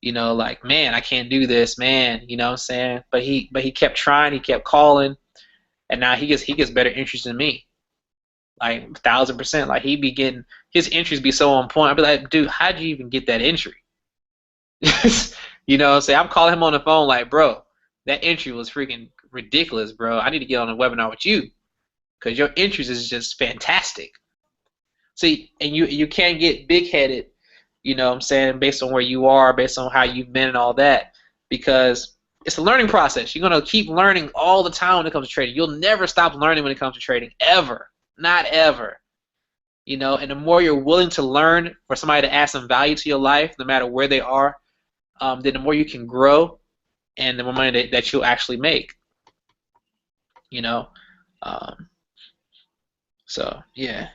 like, man, I can't do this, man. You know what I'm saying? But he kept trying. He kept calling. and now he gets better entries than me, like 1,000%. Like he be getting his entries be so on point. I'd be like, dude, how'd you even get that entry? You know, say I'm calling him on the phone like, bro, that entry was freaking ridiculous, bro. I need to get on a webinar with you because your entries is just fantastic. See, and you can't get big headed, you know what I'm saying, based on where you are, based on how you've been and all that, because it's a learning process. You're gonna keep learning all the time when it comes to trading. You'll never stop learning when it comes to trading, ever. Not ever. You know, and the more you're willing to learn for somebody to add some value to your life, no matter where they are, then the more you can grow and the more money that you'll actually make. You know? So, yeah.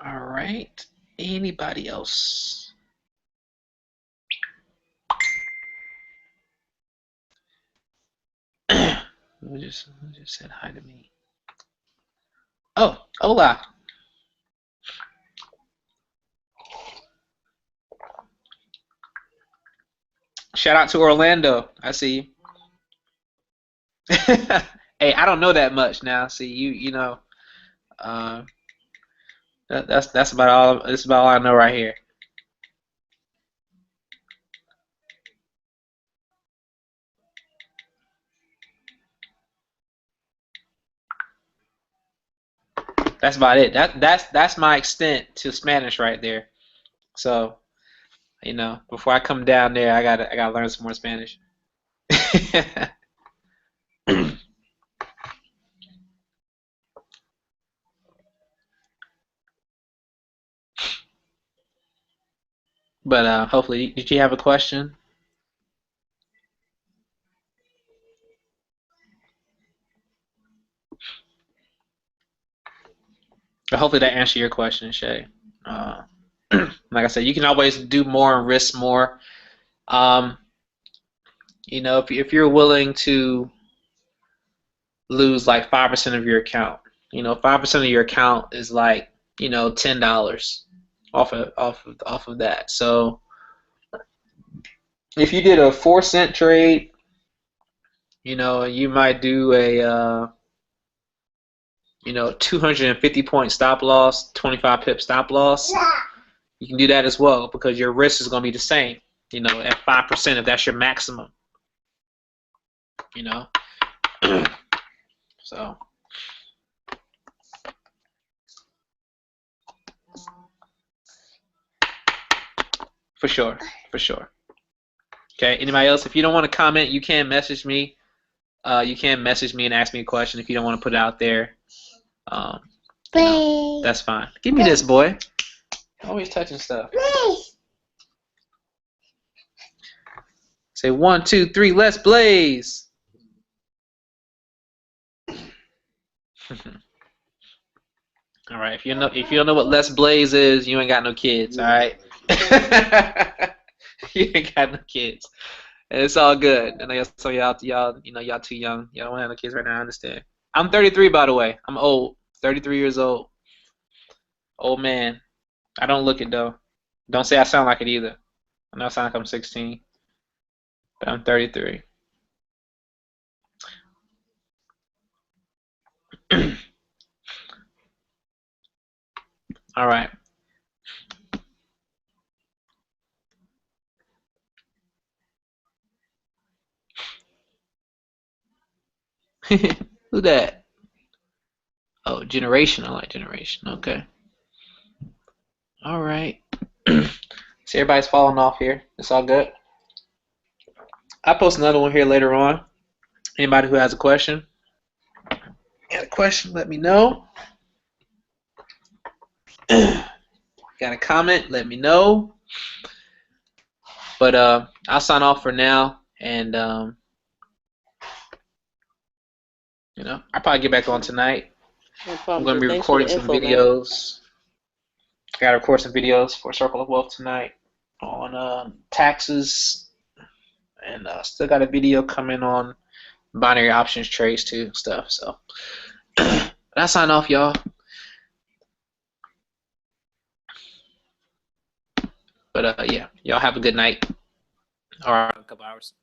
All right. Anybody else? Who just said hi to me? Oh, hola. Shout out to Orlando. I see you. Hey, I don't know that much now. See you know. That's about all. That's about all I know right here. That's about it. That's my extent to Spanish right there. So, you know, before I come down there, I gotta learn some more Spanish. But hopefully, did you have a question? But hopefully that answered your question, Shay. Like I said, you can always do more and risk more. You know, if you're willing to lose like 5% of your account, you know, 5% of your account is like, you know, $10 off of that. So if you did a 4-cent trade, you know, you might do a you know, 250 point stop loss, 25 pip stop loss. You can do that as well because your risk is going to be the same, you know, at 5% if that's your maximum, you know. So for sure. Okay, anybody else? If you don't want to comment, you can message me. You can message me and ask me a question if you don't want to put it out there. You know, that's fine. Give me this, boy. Always touching stuff. Say 1, 2, 3. Let's blaze. All right. If you don't know what let's blaze is, you ain't got no kids. All right. You ain't got no kids. And it's all good. And I guess so y'all, you know, y'all too young. Y'all don't have no kids right now. I understand. I'm 33, by the way. I'm old. 33 years old. Old man. I don't look it though. Don't say I sound like it either. I know I sound like I'm 16, but I'm 33. All right. Who that? Oh, generation. I like generation. Okay. All right. See, everybody's falling off here. It's all good. I'll post another one here later on. Anybody who has a question? Got a question? Let me know. Got a comment? Let me know. But I'll sign off for now, and you know, I'll probably get back on tonight. No problem. I'm going to be Thanks for the recording some info, man. videos. I got to record some videos for Circle of Wealth tonight on taxes, and still got a video coming on binary options trades too, stuff. So I sign off, y'all. But yeah, y'all have a good night. Or a couple hours.